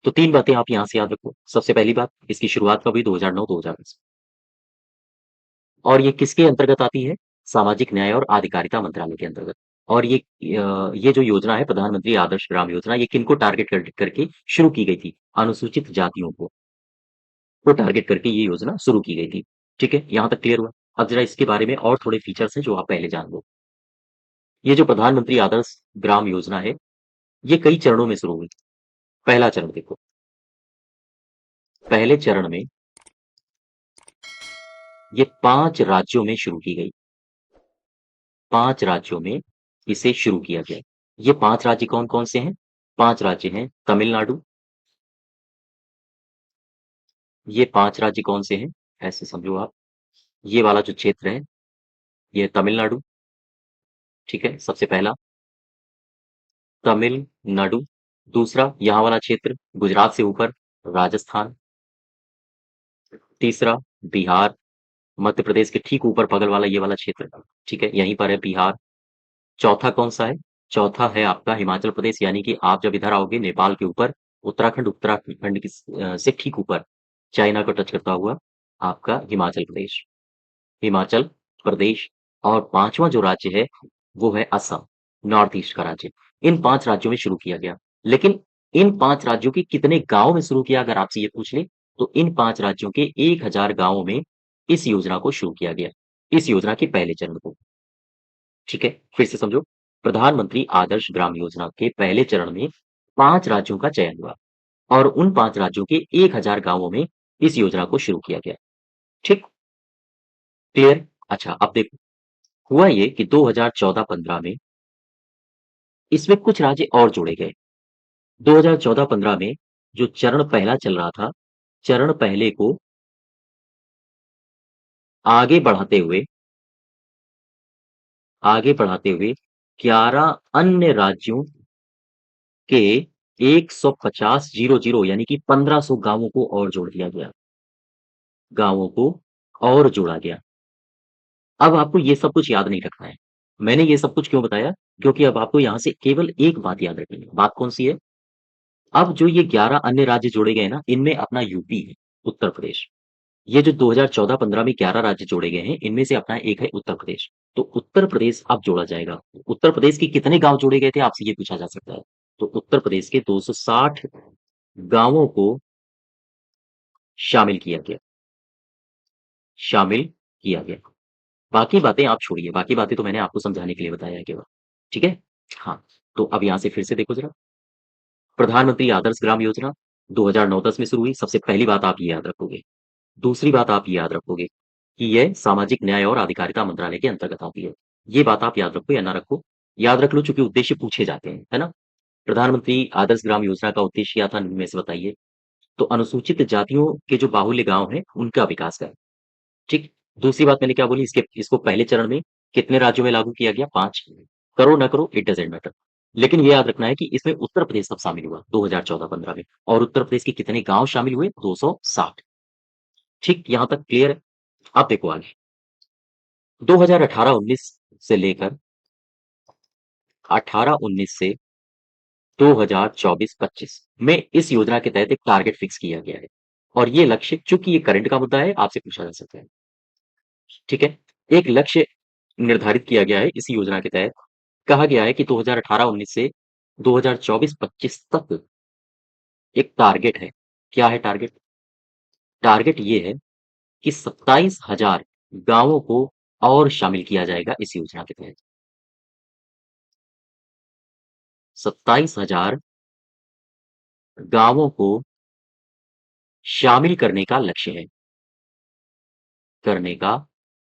तो 3 बातें आप यहाँ से याद रखो। सबसे पहली बात, इसकी शुरुआत कब हुई? 2009-2010 और ये किसके अंतर्गत आती है? सामाजिक न्याय और आधिकारिता मंत्रालय के अंतर्गत। और ये जो योजना है प्रधानमंत्री आदर्श ग्राम योजना, ये किनको टारगेट करके शुरू की गई थी? अनुसूचित जातियों को टारगेट करके ये योजना शुरू की गई थी। ठीक है? यहाँ तक क्लियर हुआ? अब ज़रा इसके बारे में और थोड़े फीचर्स हैं जो आप पहले जान लो। ये जो प्रधानमंत्री आदर्श ग्राम योजना है, ये कई चरणों में शुरू हुई। पहला चरण देखो, पहले चरण में ये 5 राज्यों में शुरू की गई। 5 राज्यों में इसे शुरू किया गया। ये 5 राज्य कौन-कौन से हैं? 5 राज्य हैं तमिलनाडु, ये 5 राज्य कौन से हैं? ऐसे समझो आप, ये वाला जो क्षेत्र है, ये है तमिलनाडु, ठीक है? सबसे पहला तमिलनाडु, दूसरा यहाँ वाला क्षेत्र गुजरात से ऊपर राजस्थान, तीसरा बिहार, मध्य प्रदेश के ठीक ऊपर बगल वाला ये वाला क्षेत्र, ठीक है, यहीं पर है बिहार। चौथा कौन-सा है? चौथा है आपका हिमाचल प्रदेश, यानी कि आप जब इधर आओगे नेपाल के ऊपर, उत्तराखंड की से ठीक ऊपर, चाइना को टच करता हुआ आपका हिमाचल प्रदेश। हिमाचल प्रदेश और 5वां जो राज्य है, वो है असम, नॉर्थ ईस्ट का राज्य। इन 5 राज्यों में शुरू किया गया। लेकिन इन 5 राज्यों के कितने गाँव में शुरू किया, अगर आपसे ये पूछ लें, तो इन 5 राज्यों के 1000 गाँवों में इस योजना को शुरू किया गया। इस योजना के पहले चरण को। ठीक है? फिर से समझो, प्रधानमंत्री आदर्श ग्राम योजना के पहले चरण में 5 राज्यों का चयन हुआ और उन 5 राज्यों के 1000 गाँवों में इस योजना को शुरू किया गया। ठीक? क्लियर? अच्छा, अब देखो, हुआ ये कि 2014-15 में इसमें कुछ राज्य और जोड़े गए। 2014-15 में जो चरण पहला चल रहा था, चरण पहले को आगे बढ़ाते हुए आगे बढ़ाते हुए 11 अन्य राज्यों के 150 यानी कि 1500 गाँवों को और जोड़ दिया गया। गाँवों को और जोड़ा गया। अब आपको ये सब कुछ याद नहीं रखना है। मैंने ये सब कुछ क्यों बताया? क्योंकि अब आपको यहाँ से केवल एक बात याद रखनी है। बात कौन-सी है? अब जो ये 11 अन्य राज्य जोड़े गए ना, इनमें अपना यूपी है, उत्तर प्रदेश। ये जो 2014-15 में 11 राज्य जोड़े गए हैं, इनमें से अपना एक है उत्तर प्रदेश। तो उत्तर प्रदेश अब जोड़ा जाएगा। उत्तर प्रदेश के कितने गाँव जोड़े गए थे, आपसे ये पूछा जा सकता है। तो उत्तर प्रदेश के 260 गाँवों को शामिल किया गया। शामिल किया गया। बाकी बातें आप छोड़िए, बाकी बातें तो मैंने आपको समझाने के लिए बताया है केवल। ठीक है? हाँ, तो अब यहाँ से फिर से देखो ज़रा। प्रधानमंत्री आदर्श ग्राम योजना 2009-10 में शुरू हुई। सबसे पहली बात आप ये याद रखोगे। दूसरी बात आप ये याद रखोगे कि यह सामाजिक न्याय और अधिकारिता मंत्रालय के अंतर्गत आती है। ये बात आप याद रखो या ना रखो, याद रख लो, चूँकि उद्देश्य पूछे जाते हैं, है ना? प्रधानमंत्री आदर्श ग्राम योजना का उद्देश्य क्या था, इनमें से बताइए? तो अनुसूचित जातियों के जो बाहुल्य गाँव हैं, उनका विकास करना। ठीक? दूसरी बात मैंने क्या बोली, इसको पहले चरण में कितने राज्यों में लागू किया गया? 5। करो ना करो, इट डज़न्ट मैटर। लेकिन ये याद रखना है कि इसमें उत्तर प्रदेश कब शामिल हुआ? 2014-15 में। और उत्तर प्रदेश के कितने गाँव शामिल हुए? 260। ठीक, यहाँ तक क्लियर है? अब देखो आगे। 2018-19 से लेकर 18-19 से 2024-25 में इस योजना के तहत एक टारगेट फिक्स किया गया है। और ये लक्ष्य, चूँकि ये करंट का मुद्दा है, आपसे पूछा जा सकता है। ठीक है? एक लक्ष्य निर्धारित किया गया है इस योजना के तहत। कहा गया है कि 2018-19 से 2024-25 तक एक टारगेट है। क्या है टारगेट? टारगेट ये है कि 27,000 गाँवों को और शामिल किया जाएगा इस योजना के तहत। 27,000 गाँवों को शामिल करने का लक्ष्य है। करने का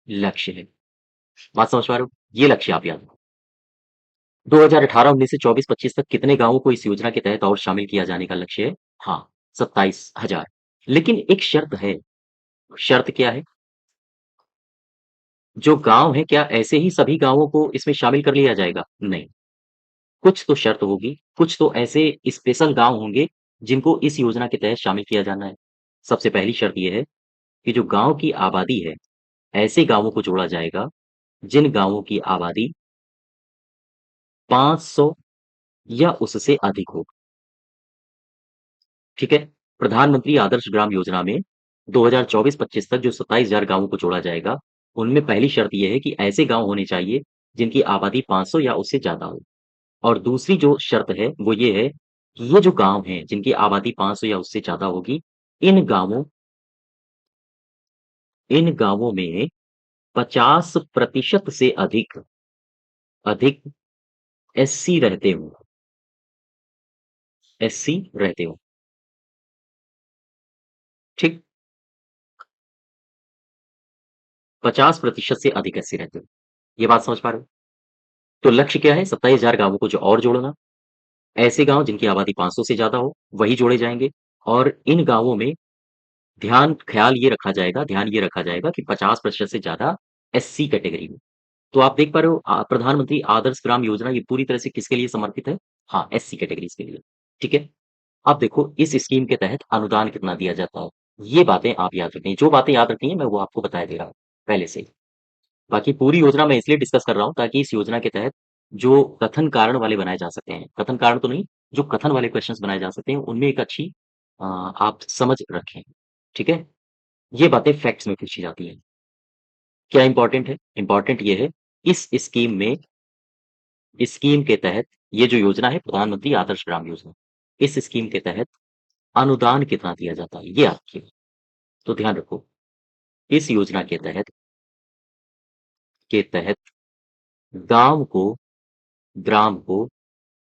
लक्ष्य है। बात समझ पा रहे हो? ये लक्ष्य आप याद रखो। 2018-19 से 24-25 तक कितने गाँवों को इस योजना के तहत और शामिल किया जाने का लक्ष्य है? हाँ, 27,000। लेकिन एक शर्त है। शर्त क्या है? जो गाँव हैं, क्या ऐसे ही सभी गाँवों को इसमें शामिल कर लिया जाएगा? नहीं। कुछ तो शर्त होगी, कुछ तो ऐसे स्पेशल गाँव होंगे, जिनको इस योजना के तहत शामिल किया जाना है। सबसे पहली शर्त ये है कि जो गाँव की आबादी है, ऐसे गाँवों को जोड़ा जाएगा, जिन गाँवों की आबादी 500 या उससे अधिक हो। ठीक है? प्रधानमंत्री आदर्श ग्राम योजना में 2024-25 तक जो 27,000 गाँवों को जोड़ा जाएगा, उनमें पहली शर्त ये है कि ऐसे गाँव होने चाहिए, जिनकी आबादी 500 या उससे ज़्यादा हो। और दूसरी जो शर्त है, वो ये है कि ये जो गाँव हैं, जिनकी आबादी 500 या उससे ज़्यादा होगी, इन गाँवों इन गाँवों में 50% से अधिक एससी रहते हों। एससी रहते हों। ठीक? 50% से अधिक एससी रहते हों। ये बात समझ पा रहे हो? तो लक्ष्य क्या है? 27,000 गाँवों को जो और जोड़ना। ऐसे गाँव जिनकी आबादी 500 से ज़्यादा हो, वही जोड़े जाएँगे। और इन गाँवों में ध्यान ये रखा जाएगा कि 50% से ज़्यादा एससी कैटेगरी में। तो आप देख पा रहे हो, प्रधानमंत्री आदर्श ग्राम योजना ये पूरी तरह से किसके लिए समर्पित है? हाँ, एससी कैटेगरीज़ के लिए। ठीक है? अब देखो, इस स्कीम के तहत अनुदान कितना दिया जाता है? ये बातें आप याद रखें। जो बातें याद रखनी है मैं वो आपको बताए दे रहा हूँ पहले से ही। बाकी पूरी योजना मैं इसलिए डिस्कस कर रहा हूँ ताकि इस योजना के तहत जो कथन कारण वाले बनाए जा सकते हैं, कथन कारण तो नहीं, जो कथन वाले क्वेश्चंस बनाए जा सकते हैं उनमें एक अच्छी आप समझ रखें। ठीक है? ये बातें फैक्ट्स में पूछी जाती हैं। क्या इंपॉर्टेंट है? इंपॉर्टेंट ये है, इस स्कीम के तहत ये जो योजना है प्रधानमंत्री आदर्श ग्राम योजना, इस स्कीम के तहत अनुदान कितना दिया जाता है? ये आपकी, तो ध्यान रखो। इस योजना के तहत गाँव को ग्राम को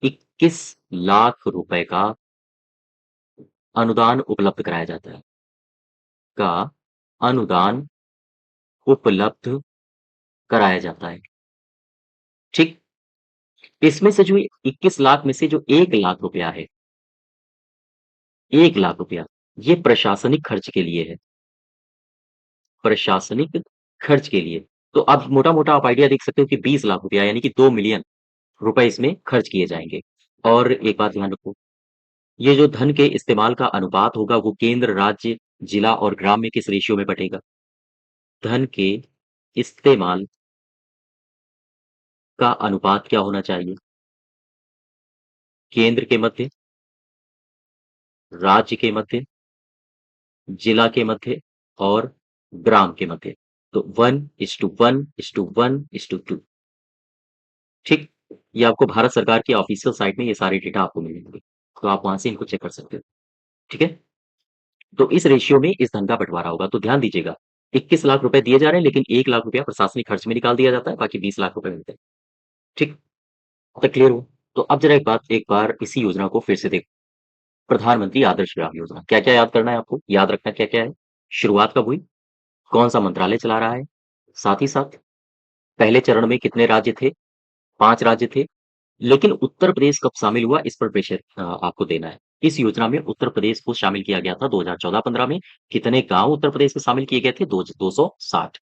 21 लाख रुपए का अनुदान उपलब्ध कराया जाता है। का अनुदान उपलब्ध कराया जाता है। ठीक? इसमें से जो 21 लाख में से जो 1 लाख रुपया है, 1 लाख रुपया, ये प्रशासनिक खर्च के लिए है। प्रशासनिक खर्च के लिए। तो अब मोटा-मोटा आप आइडिया देख सकते हो कि 20 लाख रुपया यानी कि 2 मिलियन रुपए इसमें खर्च किए जाएँगे। और एक बात ध्यान रखो, ये जो धन के इस्तेमाल का अनुपात होगा वो केंद्र, राज्य, जिला और ग्राम में किस रेशियो में बँटेगा? धन के इस्तेमाल का अनुपात क्या होना चाहिए? केंद्र के मध्य, राज्य के मध्य, जिला के मध्य और ग्राम के मध्य। तो 1:1:1:2। ठीक? ये आपको भारत सरकार की ऑफिशियल साइट में ये सारे डेटा आपको मिलेंगे। तो आप वहाँ से इनको चेक कर सकते हो। ठीक है? तो इस रेशियो में इस धन का बँटवारा होगा। तो ध्यान दीजिएगा, 21 लाख रुपए दिए जा रहे हैं लेकिन 1 लाख रुपया प्रशासनिक खर्च में निकाल दिया जाता है, बाकी 20 लाख रुपए मिलते हैं। ठीक? अब तक क्लियर हुआ? तो अब ज़रा एक बार इसी योजना को फिर से देखो। प्रधानमंत्री आदर्श ग्राम योजना। क्या-क्या याद करना है आपको? याद रखना क्या-क्या है? शुरुआत कब हुई? कौन-सा मंत्रालय चला रहा है? साथ ही साथ पहले चरण में कितने राज्य थे? 5 राज्य थे। लेकिन उत्तर प्रदेश कब शामिल हुआ इस पर प्रेशर आपको देना है। इस योजना में उत्तर प्रदेश को शामिल किया गया था 2014-15 में। कितने गाँव उत्तर प्रदेश में शामिल किए गए थे? 260।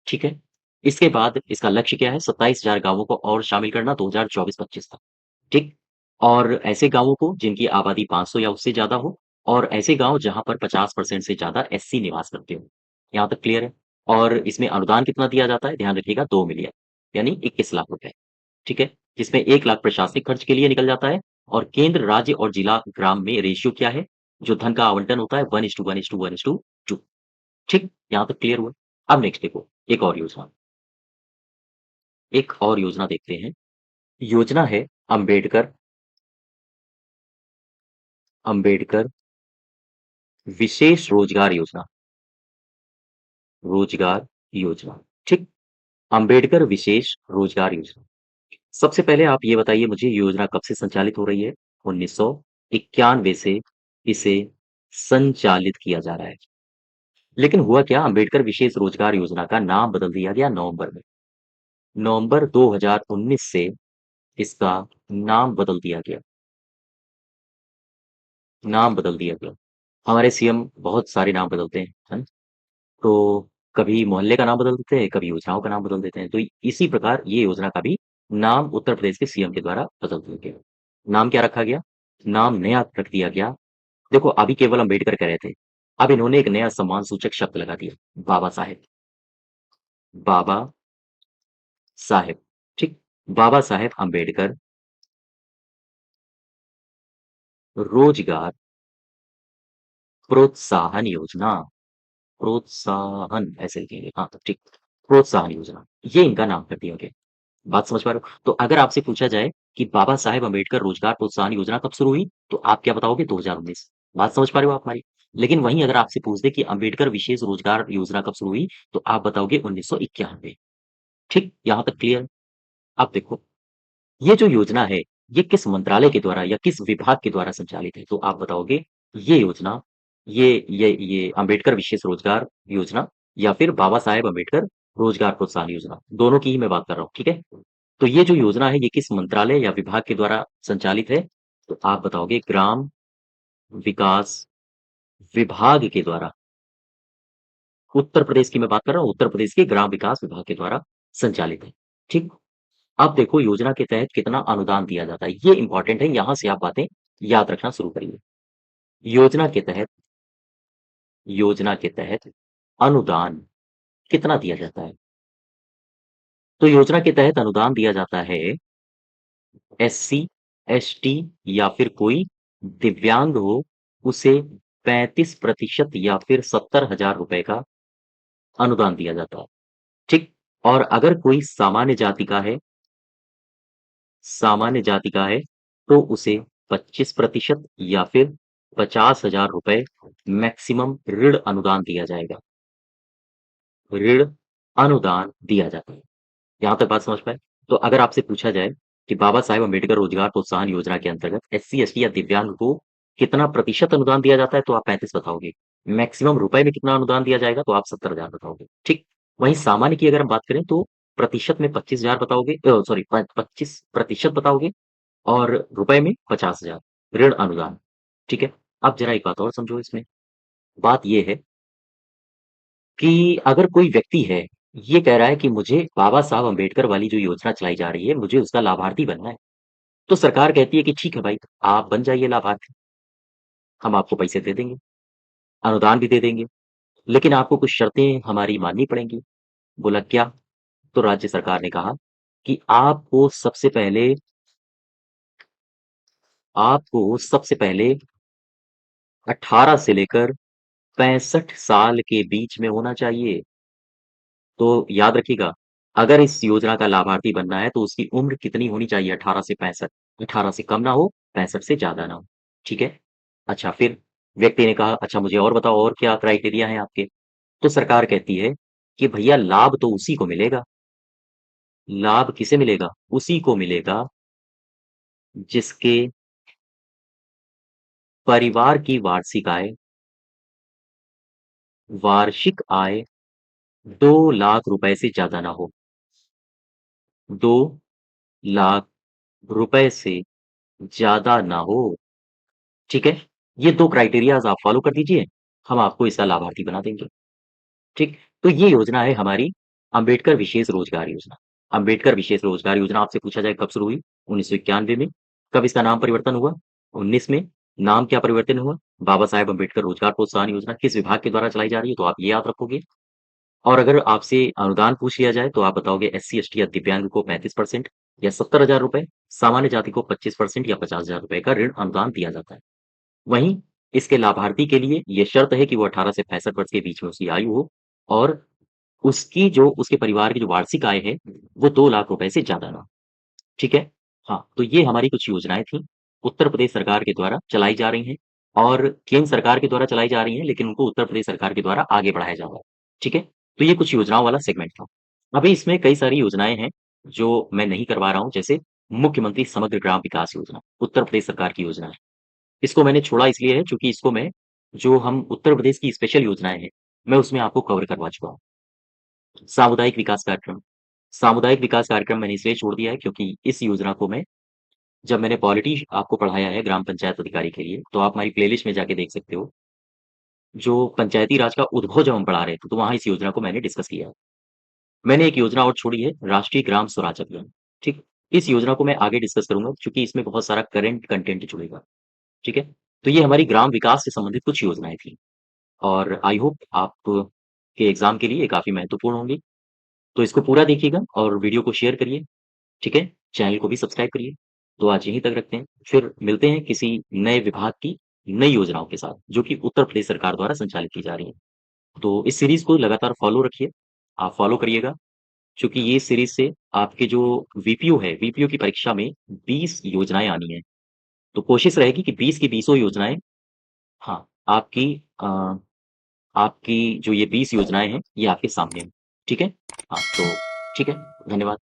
ठीक है? इसके बाद इसका लक्ष्य क्या है? 27,000 गाँवों को और शामिल करना 2024-25 तक। ठीक? और ऐसे गाँवों को जिनकी आबादी 500 या उससे ज़्यादा हो और ऐसे गाँव जहाँ पर 50% से ज़्यादा एससी निवास करते हो। यहाँ तक क्लियर है? और इसमें अनुदान कितना दिया जाता है? ध्यान रखिएगा 2 मिलियन यानी 21 लाख रुपए। ठीक है? जिसमें 1 लाख प्रशासनिक खर्च के लिए निकल जाता है और केंद्र, राज्य और जिला, ग्राम में रेशियो क्या है? जो धन का आवंटन होता है 1:1:1:2। ठीक? यहाँ तक क्लियर हुआ? अब नेक्स्ट देखो, एक और योजना देखते हैं। योजना है अंबेडकर अंबेडकर विशेष रोजगार योजना। ठीक? अंबेडकर विशेष रोजगार योजना। सबसे पहले आप ये बताइए मुझे ये योजना कब से संचालित हो रही है? 1991 से इसे संचालित किया जा रहा है। लेकिन हुआ क्या अंबेडकर विशेष रोजगार योजना का नाम बदल दिया गया नवंबर में। नवंबर 2019 से इसका नाम बदल दिया गया। नाम बदल दिया गया। हमारे सीएम बहुत सारे नाम बदलते हैं, है ना? तो कभी मोहल्ले का नाम बदल देते हैं, कभी योजनाओं का नाम बदल देते हैं। तो इसी प्रकार ये योजना का भी नाम उत्तर प्रदेश के सीएम के द्वारा बदल दिया गया। नाम क्या रखा गया? नाम नया रख दिया गया। देखो अभी केवल अम्बेडकर कह रहे थे। अब इन्होंने एक नया सम्मान सूचक शब्द लगा दिया, बाबा साहेब। बाबा साहेब, ठीक? बाबा साहेब अम्बेडकर रोजगार प्रोत्साहन योजना। प्रोत्साहन ऐसे लिखेंगे, हाँ, ठीक। प्रोत्साहन योजना, ये इनका नाम कर दिया गया। बात समझ पा रहे हो? तो अगर आपसे पूछा जाए कि बाबा साहेब अम्बेडकर रोजगार प्रोत्साहन योजना कब शुरू हुई? तो आप क्या बताओगे? 2019। बात समझ पा रहे हो आप हमारी? लेकिन वहीं अगर आपसे पूछ दे कि अम्बेडकर विशेष रोजगार योजना कब शुरू हुई? तो आप बताओगे 1991। ठीक? यहाँ तक क्लियर? अब देखो, ये जो योजना है, ये किस मंत्रालय के द्वारा या किस विभाग के द्वारा संचालित है? तो आप बताओगे ये योजना, ये अम्बेडकर विशेष रोजगार योजना या फिर बाबा साहेब अम्बेडकर रोजगार प्रोत्साहन योजना, दोनों की ही मैं बात कर रहा हूँ, ठीक है? तो ये जो योजना है, ये किस मंत्रालय या विभाग के द्वारा संचालित है? तो आप बताओगे ग्राम विकास विभाग के द्वारा। उत्तर प्रदेश की मैं बात कर रहा हूँ, उत्तर प्रदेश के ग्राम विकास विभाग के द्वारा संचालित है, ठीक? अब देखो योजना के तहत कितना अनुदान दिया जाता है, ये इंपॉर्टेंट है, यहाँ से आप बातें याद रखना शुरू करिए। योजना के तहत योजना के तहत अनुदान कितना दिया जाता है? तो योजना के तहत अनुदान दिया जाता है एससी, एसटी या फिर कोई दिव्यांग हो, उसे 35% या फिर 70,000 रुपए का अनुदान दिया जाता है। ठीक। और अगर कोई सामान्य जाति का है तो उसे 25% या फिर 50,000 रुपए मैक्सिमम ऋण अनुदान दिया जाएगा। ऋण अनुदान दिया जाता है। यहाँ तक बात समझ पाए? तो अगर आपसे पूछा जाए कि बाबा साहेब अम्बेडकर रोजगार प्रोत्साहन योजना के अंतर्गत एससी, एसटी या दिव्यांग को कितना प्रतिशत अनुदान दिया जाता है, तो आप 35 बताओगे। मैक्सिमम रुपए में कितना अनुदान दिया जाएगा, तो आप 70,000 बताओगे। ठीक। वहीं सामान्य की अगर हम बात करें तो प्रतिशत में 25,000 बताओगे, सॉरी 25% बताओगे, और रुपए में 50,000 ऋण अनुदान। ठीक है। अब जरा एक बात और समझो इसमें। बात ये है कि अगर कोई व्यक्ति है, ये कह रहा है कि मुझे बाबा साहब अम्बेडकर वाली जो योजना चलाई जा रही है, मुझे उसका लाभार्थी बनना है। तो सरकार कहती है कि ठीक है भाई, आप बन जाइए लाभार्थी, हम आपको पैसे दे देंगे, अनुदान भी दे देंगे, लेकिन आपको कुछ शर्तें हमारी माननी पड़ेंगी। बोला क्या? तो राज्य सरकार ने कहा कि आपको सबसे पहले 18 से लेकर 65 साल के बीच में होना चाहिए। तो याद रखिएगा, अगर इस योजना का लाभार्थी बनना है तो उसकी उम्र कितनी होनी चाहिए? 18 से 65। 18 से कम ना हो, 65 से ज़्यादा ना हो। ठीक है? अच्छा, फिर व्यक्ति ने कहा, अच्छा मुझे और बताओ, और क्या क्राइटेरिया हैं आपके? तो सरकार कहती है कि भैया लाभ तो उसी को मिलेगा। लाभ किसे मिलेगा? उसी को मिलेगा जिसके परिवार की वार्षिक आय 2 लाख रुपए से ज़्यादा ना हो। 2 लाख रुपए से ज़्यादा ना हो। ठीक है? ये 2 क्राइटेरियाज़ आप फ़ॉलो कर दीजिए, हम आपको इसका लाभार्थी बना देंगे। ठीक? तो ये योजना है हमारी अंबेडकर विशेष रोज़गार योजना। अंबेडकर विशेष रोज़गार योजना आपसे पूछा जाए कब शुरू हुई? 1991 में। कब इसका नाम परिवर्तन हुआ? 19 में। नाम क्या परिवर्तन हुआ? बाबा साहेब अम्बेडकर रोज़गार प्रोत्साहन योजना किस विभाग के द्वारा चलाई जा रही है? तो आप ये याद रखोगे। और अगर आपसे अनुदान पूछ लिया जाए तो आप बताओगे एससी, एसटी या दिव्यांग को 35% या 70,000 रुपए, सामान्य जाति को 25% या 50,000 रुपए का ऋण अनुदान दिया जाता है। वहीं इसके लाभार्थी के लिए ये शर्त है कि वो 18 से 65 वर्ष के बीच में उसकी आयु हो, और उसके परिवार की जो वार्षिक आय है, वो 2 लाख रुपए से ज़्यादा ना हो। ठीक है? हाँ, तो ये हमारी कुछ योजनाएँ थीं, उत्तर प्रदेश सरकार के द्वारा चलाई जा रही हैं, और केंद्र सरकार के द्वारा चलाई जा रही हैं, लेकिन उनको उत्तर प्रदेश सरकार के द्वारा आगे बढ़ाया जा रहा है। ठीक है? तो ये कुछ योजनाओं वाला सेगमेंट था। अभी इसमें कई सारी योजनाएँ हैं, जो मैं नहीं करवा रहा हूँ, जैसे मुख्यमंत्री समग्र ग्राम विकास योजना, उत्तर प्रदेश सरकार की योजना है। इसको मैंने छोड़ा इसलिए है चूँकि इसको मैं जो हम उत्तर प्रदेश की स्पेशल योजनाएँ हैं, मैं उसमें आपको कवर करवा चुका हूँ। सामुदायिक विकास कार्यक्रम। सामुदायिक विकास कार्यक्रम मैंने इसलिए छोड़ दिया है क्योंकि इस योजना को जब मैंने पॉलिटी आपको पढ़ाया है ग्राम पंचायत अधिकारी के लिए, तो आप हमारी प्लेलिस्ट में जाके देख सकते हो। जो पंचायती राज का उद्भव जब हम पढ़ा रहे थे, तो वहाँ इस योजना को मैंने डिस्कस किया है। मैंने एक योजना और छोड़ी है, राष्ट्रीय ग्राम स्वराज अभियान। ठीक? इस योजना को मैं आगे डिस्कस करूँगा क्योंकि इसमें बहुत सारा करंट कंटेंट जुड़ेगा। ठीक है? तो ये हमारी ग्राम विकास से संबंधित कुछ योजनाएँ थी, और आई होप आप के एग्ज़ाम के लिए ये काफ़ी महत्वपूर्ण होंगी। तो इसको पूरा देखिएगा और वीडियो को शेयर करिए। ठीक है? चैनल को भी सब्सक्राइब करिए। तो आज यहीं तक रखते हैं, फिर मिलते हैं किसी नए विभाग की नई योजनाओं के साथ, जो कि उत्तर प्रदेश सरकार द्वारा संचालित की जा रही हैं। तो इस सीरीज़ को लगातार फ़ॉलो रखिए, आप फ़ॉलो करिएगा, क्योंकि ये सीरीज़ से आपके जो वीपीओ है, वीपीओ की परीक्षा में 20 योजनाएँ आनी हैं। तो कोशिश रहेगी कि 20 की बीसों योजनाएँ, हाँ, अ, आपकी जो ये 20 योजनाएँ हैं, ये आपके सामने हैं। ठीक है? हाँ, तो ठीक है, धन्यवाद।